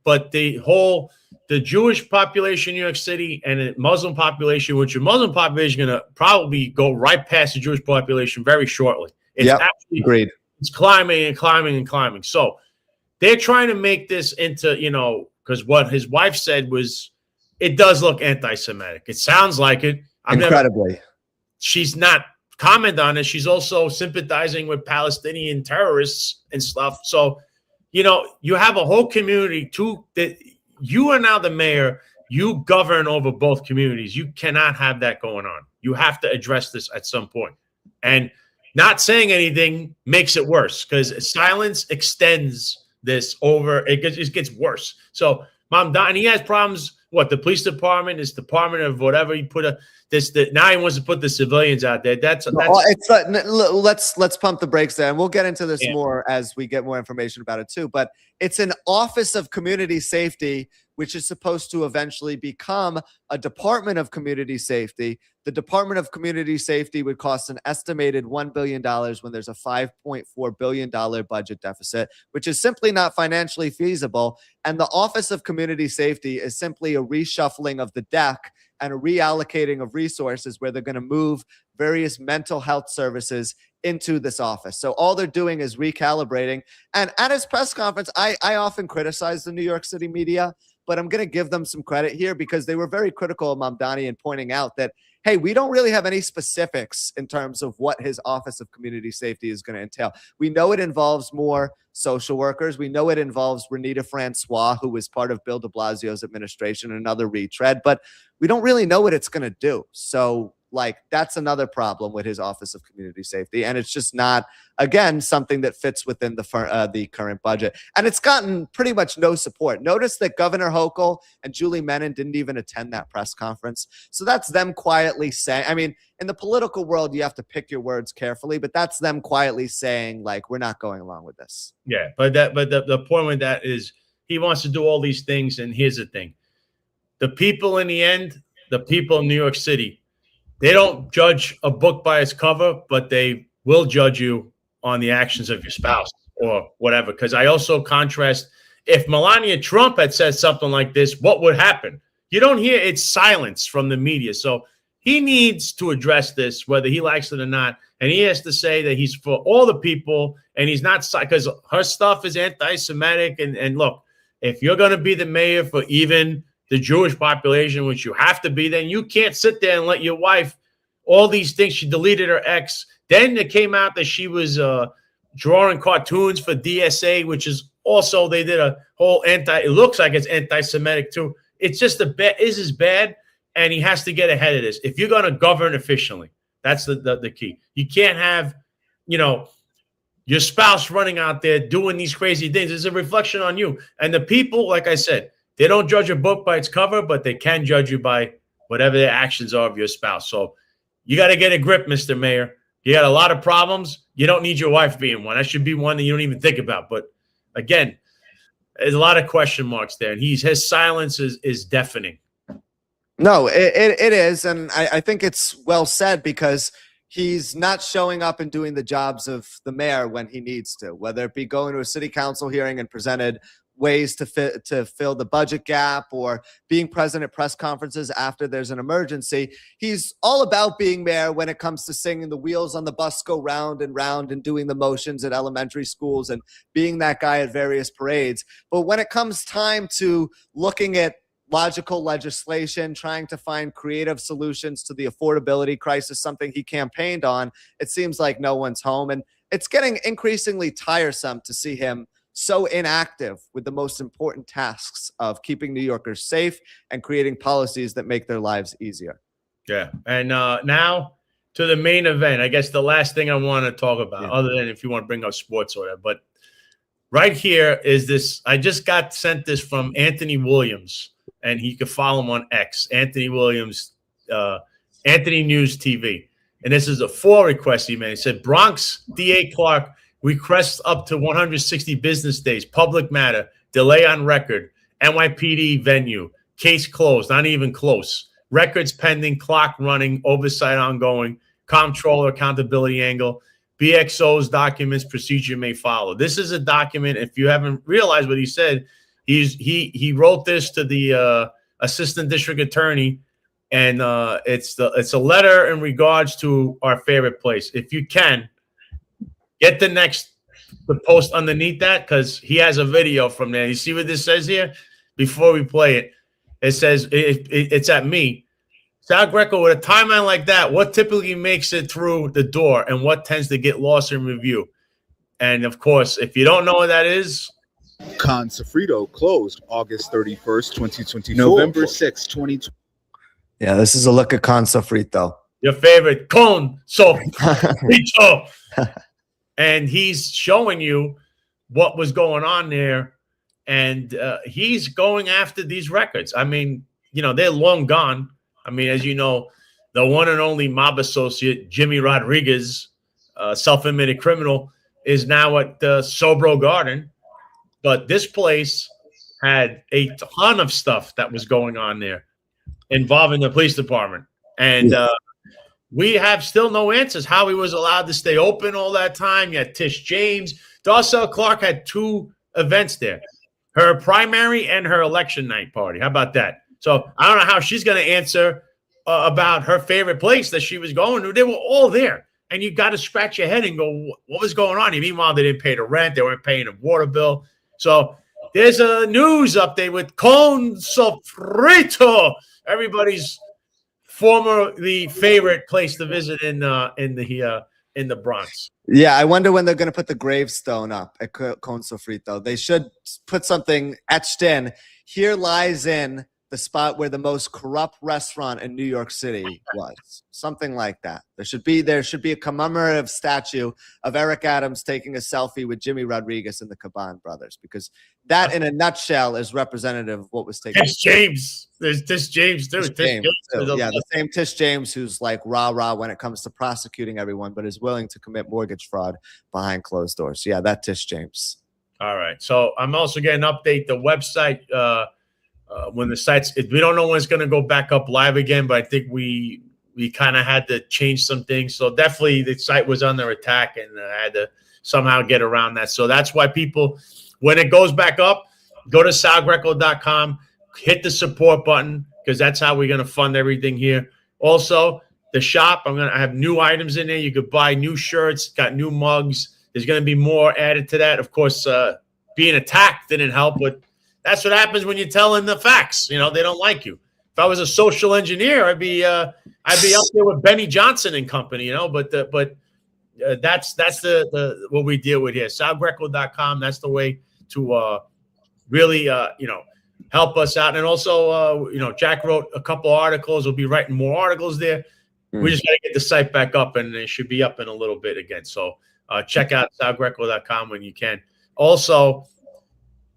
But the Jewish population in New York City and the Muslim population, which your Muslim population is going to probably go right past the Jewish population very shortly. It's actually
agreed.
It's climbing and climbing and climbing. So they're trying to make this into, because what his wife said was, it does look anti-Semitic. It sounds like it.
Incredibly.
She's not commented on it. She's also sympathizing with Palestinian terrorists and stuff. So, you have a whole community too that you are now the mayor. You govern over both communities. You cannot have that going on. You have to address this at some point. And not saying anything makes it worse because silence extends this over. It just gets worse. So and he has problems. What, the police department, this department of whatever he put now he wants to put the civilians out there. Let's
pump the brakes there, and we'll get into this more as we get more information about it too. But it's an Office of Community Safety, which is supposed to eventually become a Department of Community Safety. The Department of Community Safety would cost an estimated $1 billion when there's a $5.4 billion budget deficit, which is simply not financially feasible. And the Office of Community Safety is simply a reshuffling of the deck and a reallocating of resources where they're going to move various mental health services into this office. So all they're doing is recalibrating. And at his press conference, I often criticize the New York City media, but I'm going to give them some credit here because they were very critical of Mamdani in pointing out that, hey, we don't really have any specifics in terms of what his Office of Community Safety is going to entail. We know it involves more social workers. We know it involves Renita Francois, who was part of Bill de Blasio's administration, another retread, but we don't really know what it's going to do. So, that's another problem with his Office of Community Safety. And it's just not, again, something that fits within the current budget. And it's gotten pretty much no support. Notice that Governor Hochul and Julie Menon didn't even attend that press conference. So that's them quietly saying, in the political world, you have to pick your words carefully, but that's them quietly saying, we're not going along with this.
Yeah, but the point with that is he wants to do all these things. And here's the thing. The people in the end, the people in New York City, they don't judge a book by its cover, but they will judge you on the actions of your spouse or whatever. Because I also contrast, if Melania Trump had said something like this, what would happen? You don't hear it's silence from the media. So he needs to address this, whether he likes it or not. And he has to say that he's for all the people and he's not, because her stuff is anti-Semitic. And look, if you're going to be the mayor for even the Jewish population, which you have to be, then you can't sit there and let your wife, all these things. She deleted her ex. Then it came out that she was drawing cartoons for DSA, which is also, they did a whole it looks like it's anti-Semitic too. It's just is bad. And he has to get ahead of this. If you're going to govern efficiently, that's the key. You can't have, your spouse running out there doing these crazy things. It's a reflection on you. And the people, like I said, they don't judge a book by its cover, but they can judge you by whatever the actions are of your spouse. So you got to get a grip, Mr. Mayor. You got a lot of problems. You don't need your wife being one. That should be one that you don't even think about. But again, there's a lot of question marks there. And his silence is deafening.
No, it is. And I think it's well said because he's not showing up and doing the jobs of the mayor when he needs to, whether it be going to a city council hearing and presented ways to fill the budget gap, or being present at press conferences after there's an emergency. He's all about being mayor when it comes to singing "The Wheels on the Bus Go Round and Round" and doing the motions at elementary schools and being that guy at various parades. But when it comes time to looking at logical legislation, trying to find creative solutions to the affordability crisis, something he campaigned on, it seems like no one's home. And it's getting increasingly tiresome to see him so inactive with the most important tasks of keeping New Yorkers safe and creating policies that make their lives easier.
Yeah. And now to the main event. I guess the last thing I want to talk about, other than if you want to bring up sports or whatever, but right here is this. I just got sent this from Anthony Williams, and you can follow him on X, Anthony Williams, Anthony News TV. And this is a FOIA request he made. He said, Bronx DA Clark requests up to 160 business days, public matter, delay on record, NYPD venue, case closed, not even close, records pending, clock running, oversight ongoing, comptroller accountability angle, BXO's documents, procedure may follow. This is a document, if you haven't realized what he said, he wrote this to the assistant district attorney, and it's a letter in regards to our favorite place. If you can, get the post underneath that, because he has a video from there. You see what this says here? Before we play it, it says, it's at me. Sal Greco, with a timeline like that, what typically makes it through the door and what tends to get lost in review? And, of course, if you don't know what that is.
Con Sofrito closed August 31st, 2024. November 6th, 2020.
Yeah, this is a look at Con Sofrito.
Your favorite, Con Sofrito. And he's showing you what was going on there. And he's going after these records. I mean, they're long gone. I mean, as you know, the one and only mob associate, Jimmy Rodriguez, self-admitted criminal, is now at Sobro Garden. But this place had a ton of stuff that was going on there involving the police department. And we have still no answers how he was allowed to stay open all that time. You had Tish James. Darcel Clark had 2 events there, her primary and her election night party. How about that? So I don't know how she's going to answer about her favorite place that she was going to. They were all there. And you got to scratch your head and go, what was going on? Meanwhile, they didn't pay the rent. They weren't paying the water bill. So there's a news update with Con Sofrito, everybody's formerly favorite place to visit in the Bronx.
Yeah, I wonder when they're going to put the gravestone up at Con Sofrito. They should put something etched in. Here lies in the spot where the most corrupt restaurant in New York City was. Something like that. There should be a commemorative statue of Eric Adams taking a selfie with Jimmy Rodriguez and the Caban brothers, because that, in a nutshell, is representative of what was taking place.
Tish James. There's Tish James, too.
Tish James, too. Yeah, the same Tish James who's like rah-rah when it comes to prosecuting everyone, but is willing to commit mortgage fraud behind closed doors. Yeah, that Tish James.
All right. So I'm also getting an update. The website, when the site's, we don't know when it's going to go back up live again, but I think we kind of had to change some things. So definitely the site was under attack, and I had to somehow get around that. So that's why people, when it goes back up, go to salgreco.com, hit the support button, because that's how we're going to fund everything here. Also, the shop, I have new items in there. You could buy new shirts, got new mugs. There's going to be more added to that. Of course, being attacked didn't help, but that's what happens when you're telling the facts. They don't like you. If I was a social engineer, I'd be up there with Benny Johnson and company. But that's the what we deal with here. Salgreco.com. That's the way to really help us out. And also, Jack wrote a couple articles. We'll be writing more articles there. We just got to get the site back up, and it should be up in a little bit again. So check out salgreco.com when you can. Also,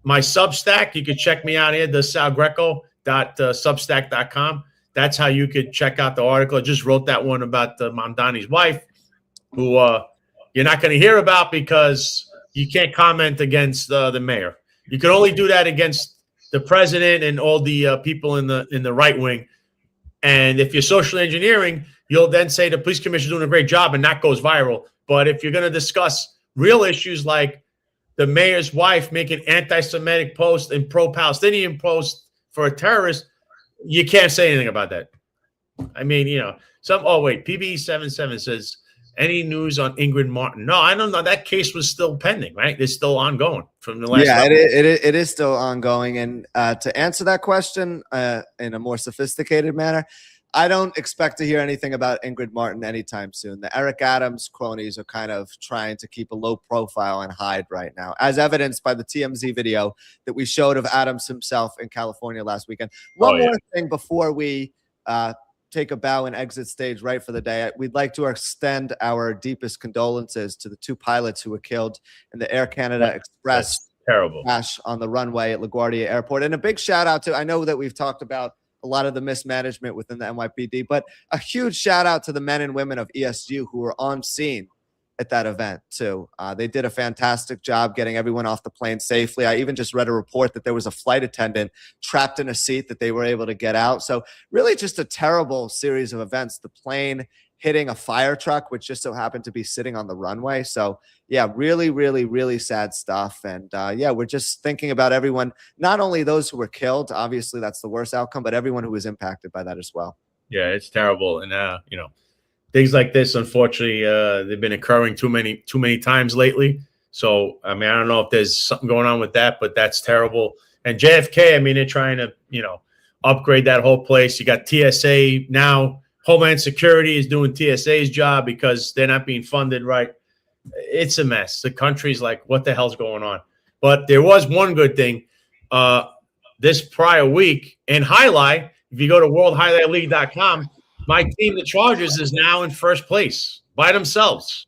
my Substack, you can check me out here, the salgreco.substack.com. That's how you could check out the article. I just wrote that one about Mondani's wife, who you're not going to hear about because you can't comment against the mayor. You can only do that against the president and all the people in the right wing. And if you're social engineering, you'll then say the police commissioner is doing a great job, and that goes viral. But if you're going to discuss real issues like the mayor's wife making anti-Semitic posts and pro-Palestinian posts for a terrorist, you can't say anything about that. I mean, PBE77 says, any news on Ingrid Martin? No, I don't know. That case was still pending, right? It's still ongoing from the last.
Yeah, it is still ongoing. And to answer that question in a more sophisticated manner, I don't expect to hear anything about Ingrid Martin anytime soon. The Eric Adams cronies are kind of trying to keep a low profile and hide right now, as evidenced by the TMZ video that we showed of Adams himself in California last weekend. One more thing before we take a bow and exit stage right for the day. We'd like to extend our deepest condolences to the 2 pilots who were killed in the Air Canada Express crash on the runway at LaGuardia Airport. And a big shout out to, I know that we've talked about a lot of the mismanagement within the NYPD, but a huge shout out to the men and women of ESU who were on scene at that event too. They did a fantastic job getting everyone off the plane safely. I even just read a report that there was a flight attendant trapped in a seat that they were able to get out. So really just a terrible series of events. The plane hitting a fire truck, which just so happened to be sitting on the runway. So yeah, really, really, really sad stuff. And yeah, we're just thinking about everyone, not only those who were killed, obviously that's the worst outcome, but everyone who was impacted by that as well.
Yeah, it's terrible. And, things like this, unfortunately, they've been occurring too many times lately. So, I mean, I don't know if there's something going on with that, but that's terrible. And JFK, I mean, they're trying to, upgrade that whole place. You got TSA now. Homeland Security is doing TSA's job because they're not being funded right. It's a mess. The country's like, what the hell's going on? But there was one good thing. This prior week in highlight, if you go to worldhighlightleague.com, my team, the Chargers, is now in first place by themselves.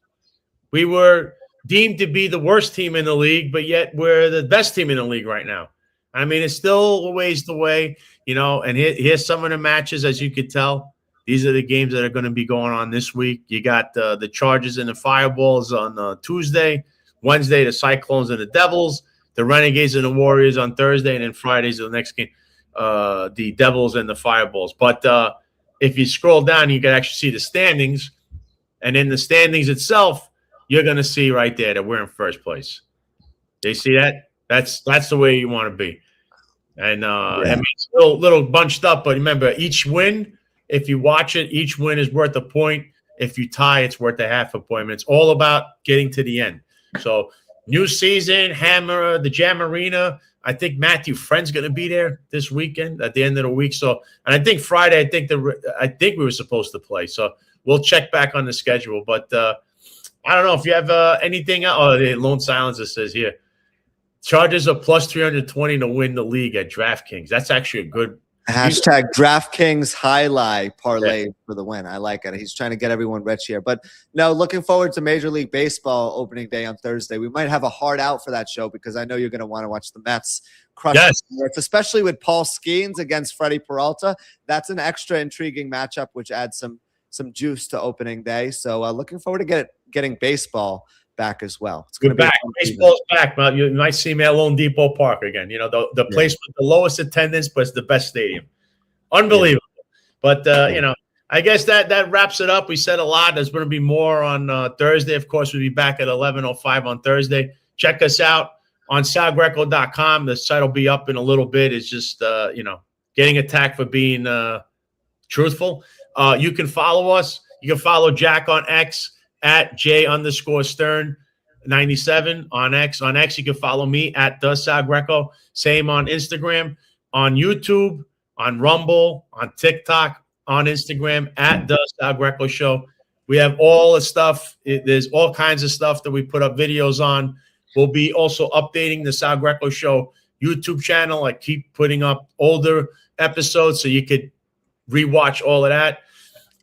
We were deemed to be the worst team in the league, but yet we're the best team in the league right now. I mean, it's still a ways away, and here's some of the matches, as you could tell. These are the games that are going to be going on this week. You got the Chargers and the Fireballs on Tuesday. Wednesday, the Cyclones and the Devils. The Renegades and the Warriors on Thursday. And then Friday's the next game, the Devils and the Fireballs. But if you scroll down, you can actually see the standings. And in the standings itself, you're going to see right there that we're in first place. They see that? That's the way you want to be. And I mean, it's a little bunched up, but remember, each win, if you watch it, each win is worth a point. If you tie, it's worth a half a point. It's all about getting to the end. So new season, Hammer, the Jam Arena. I think Matthew Friend's going to be there this weekend at the end of the week. So, and I think Friday, I think we were supposed to play. So we'll check back on the schedule. But I don't know if you have anything else. Oh, the Lone Silencer says here, Chargers are plus 320 to win the league at DraftKings. That's actually a good.
Hashtag DraftKings highlight parlay for the win. I like it. He's trying to get everyone rich here. But no, looking forward to Major League Baseball opening day on Thursday. We might have a hard out for that show because I know you're going to want to watch the Mets crush the Pirates, especially with Paul Skeens against Freddie Peralta. That's an extra intriguing matchup, which adds some juice to opening day. So looking forward to getting baseball back as well. It's going to be back.
Baseball's back. You might see me at Lone Depot Park again. The place with the lowest attendance, but it's the best stadium. Unbelievable. But I guess that wraps it up. We said a lot. There's going to be more on Thursday. Of course, we'll be back at 11:05 on Thursday. Check us out on salgreco.com. The site will be up in a little bit. It's just getting attacked for being truthful. You can follow us. You can follow Jack on X at J_Stern97 on X. On X, you can follow me at the Sal Greco. Same on Instagram, on YouTube, on Rumble, on TikTok, on Instagram at the Sal Greco Show. We have all the stuff. There's all kinds of stuff that we put up videos on. We'll be also updating the Sal Greco Show YouTube channel. I keep putting up older episodes so you could rewatch all of that.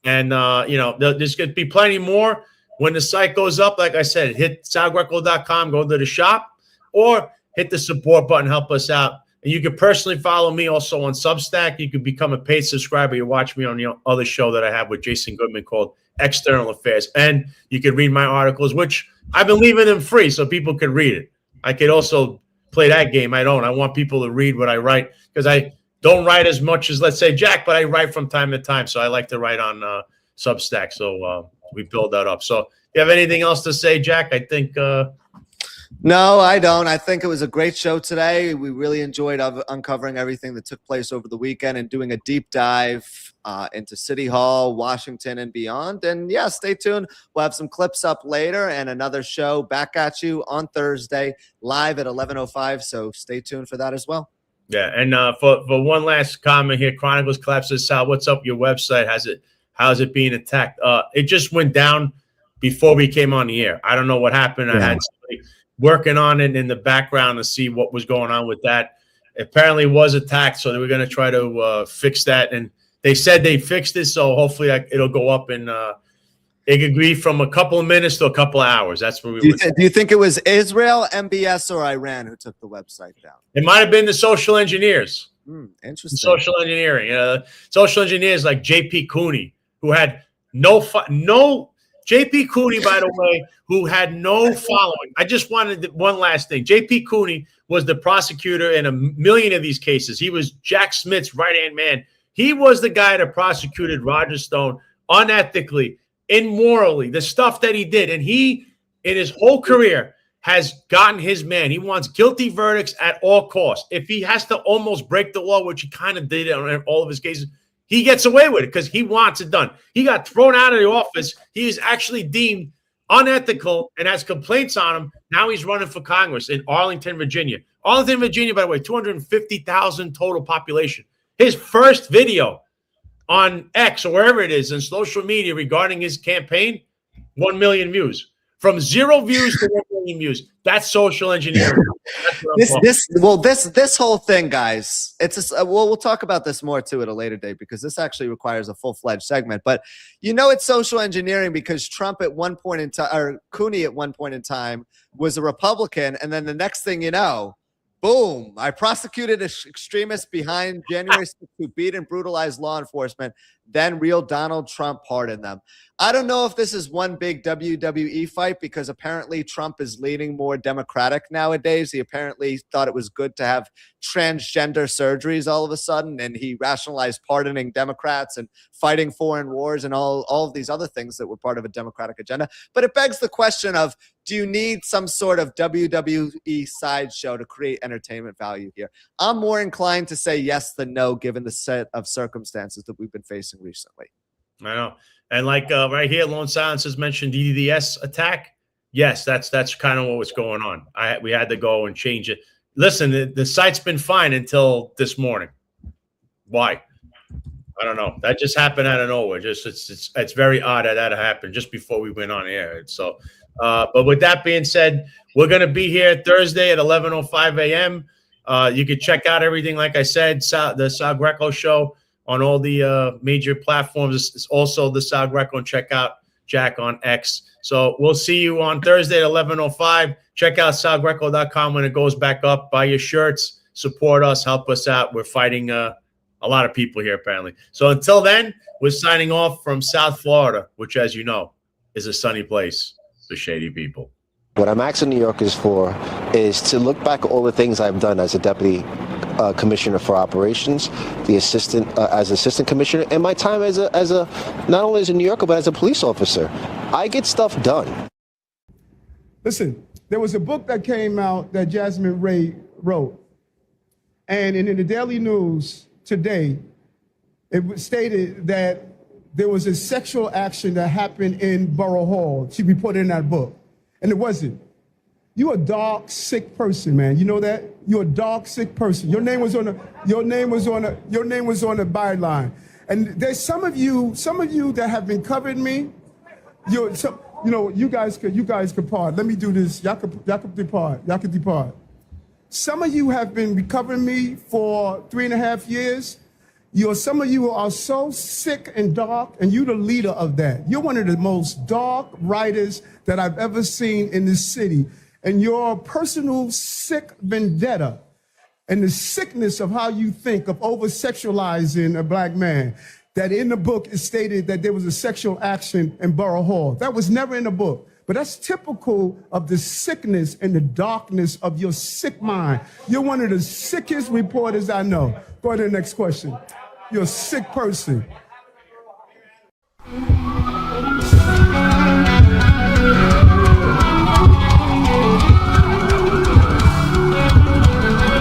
And, there's going to be plenty more. When the site goes up, like I said, hit salgreco.com, go to the shop, or hit the support button, help us out. And you can personally follow me also on Substack. You can become a paid subscriber. You watch me on the other show that I have with Jason Goodman called External Affairs. And you can read my articles, which I've been leaving them free so people can read it. I could also play that game. I want people to read what I write because I don't write as much as, let's say, Jack, but I write from time to time. So I like to write on Substack. So we build that up. So you have anything else to say, Jack? I think.
No, I don't. I think it was a great show today. We really enjoyed uncovering everything that took place over the weekend and doing a deep dive into City Hall, Washington, and beyond. And yeah, stay tuned. We'll have some clips up later and another show back at you on Thursday, live at 11:05. So stay tuned for that as well.
Yeah, and for one last comment here, Chronicles collapses. Sal, what's up? Your website how's it being attacked? It just went down before we came on the air. I don't know what happened. I had somebody working on it in the background to see what was going on with that. Apparently it was attacked, so they were going to try to fix that. And they said they fixed it, so hopefully it'll go up in it could be from a couple of minutes to a couple of hours. That's where we
do you think it was Israel, MBS, or Iran who took the website down?
It might have been the social engineers.
Interesting.
Social engineering. Social engineers like J.P. Cooney, who had no J.P. Cooney, by the way, who had no following. I just wanted one last thing. J.P. Cooney was the prosecutor in a million of these cases. He was Jack Smith's right-hand man. He was the guy that prosecuted Roger Stone unethically, immorally, the stuff that he did. And he, in his whole career, has gotten his man. He wants guilty verdicts at all costs. If he has to almost break the law, which he kind of did on all of his cases, he gets away with it because he wants it done. He got thrown out of the office. He is actually deemed unethical and has complaints on him. Now he's running for Congress in Arlington, Virginia. Arlington, Virginia, by the way, 250,000 total population. His first video on X or wherever it is in social media regarding his campaign, 1 million views. From 0 views to 1 million views. That's social engineering.
This whole thing, guys, we'll talk about this more too at a later date because this actually requires a full-fledged segment. But it's social engineering because Trump at one point in time, or Cooney at one point in time, was a Republican, and then the next thing you know, boom, I prosecuted extremists behind January 6th who beat and brutalized law enforcement. Then real Donald Trump pardoned them. I don't know if this is one big WWE fight because apparently Trump is leaning more Democratic nowadays. He apparently thought it was good to have transgender surgeries all of a sudden, and he rationalized pardoning Democrats and fighting foreign wars and all of these other things that were part of a Democratic agenda. But it begs the question of, do you need some sort of WWE sideshow to create entertainment value here? I'm more inclined to say yes than no, given the set of circumstances that we've been facing recently.
I know. And like right here, Lone Silence has mentioned DDS attack. Yes, that's kind of what was going on. We had to go and change it. Listen, the site's been fine until this morning. Why? I don't know. That just happened out of nowhere. It's very odd that happened just before we went on air. So, but with that being said, we're going to be here Thursday at 11:05 a.m. You can check out everything, like I said, the Sal Greco Show on all the major platforms. It's also the Sal Greco, and check out Jack on X. So we'll see you on Thursday at 11:05. Check out salgreco.com when it goes back up. Buy your shirts, support us, help us out. We're fighting a lot of people here, apparently. So until then, we're signing off from South Florida, which, as you know, is a sunny place for shady people.
What I'm asking New Yorkers for is to look back at all the things I've done as a deputy commissioner for operations, the assistant as assistant commissioner, and my time as a not only as a New Yorker but as a police officer. I get stuff done.
Listen, there was a book that came out that Jasmine Ray wrote, and in the Daily News today, it was stated that there was a sexual action that happened in Borough Hall. She reported in that book, and it wasn't. You're a dark, sick person, man. You know that? You're a dark, sick person. Your name was on the byline. And there's some of you that have been covering me. You guys could part. Let me do this. Y'all could depart. Y'all could depart. Some of you have been covering me for 3.5 years. Some of you are so sick and dark, and you're the leader of that. You're one of the most dark writers that I've ever seen in this city. And your personal sick vendetta and the sickness of how you think of over-sexualizing a black man, that in the book is stated that there was a sexual action in Borough Hall. That was never in the book. But that's typical of the sickness and the darkness of your sick mind. You're one of the sickest reporters I know. Go to the next question. You're a sick person.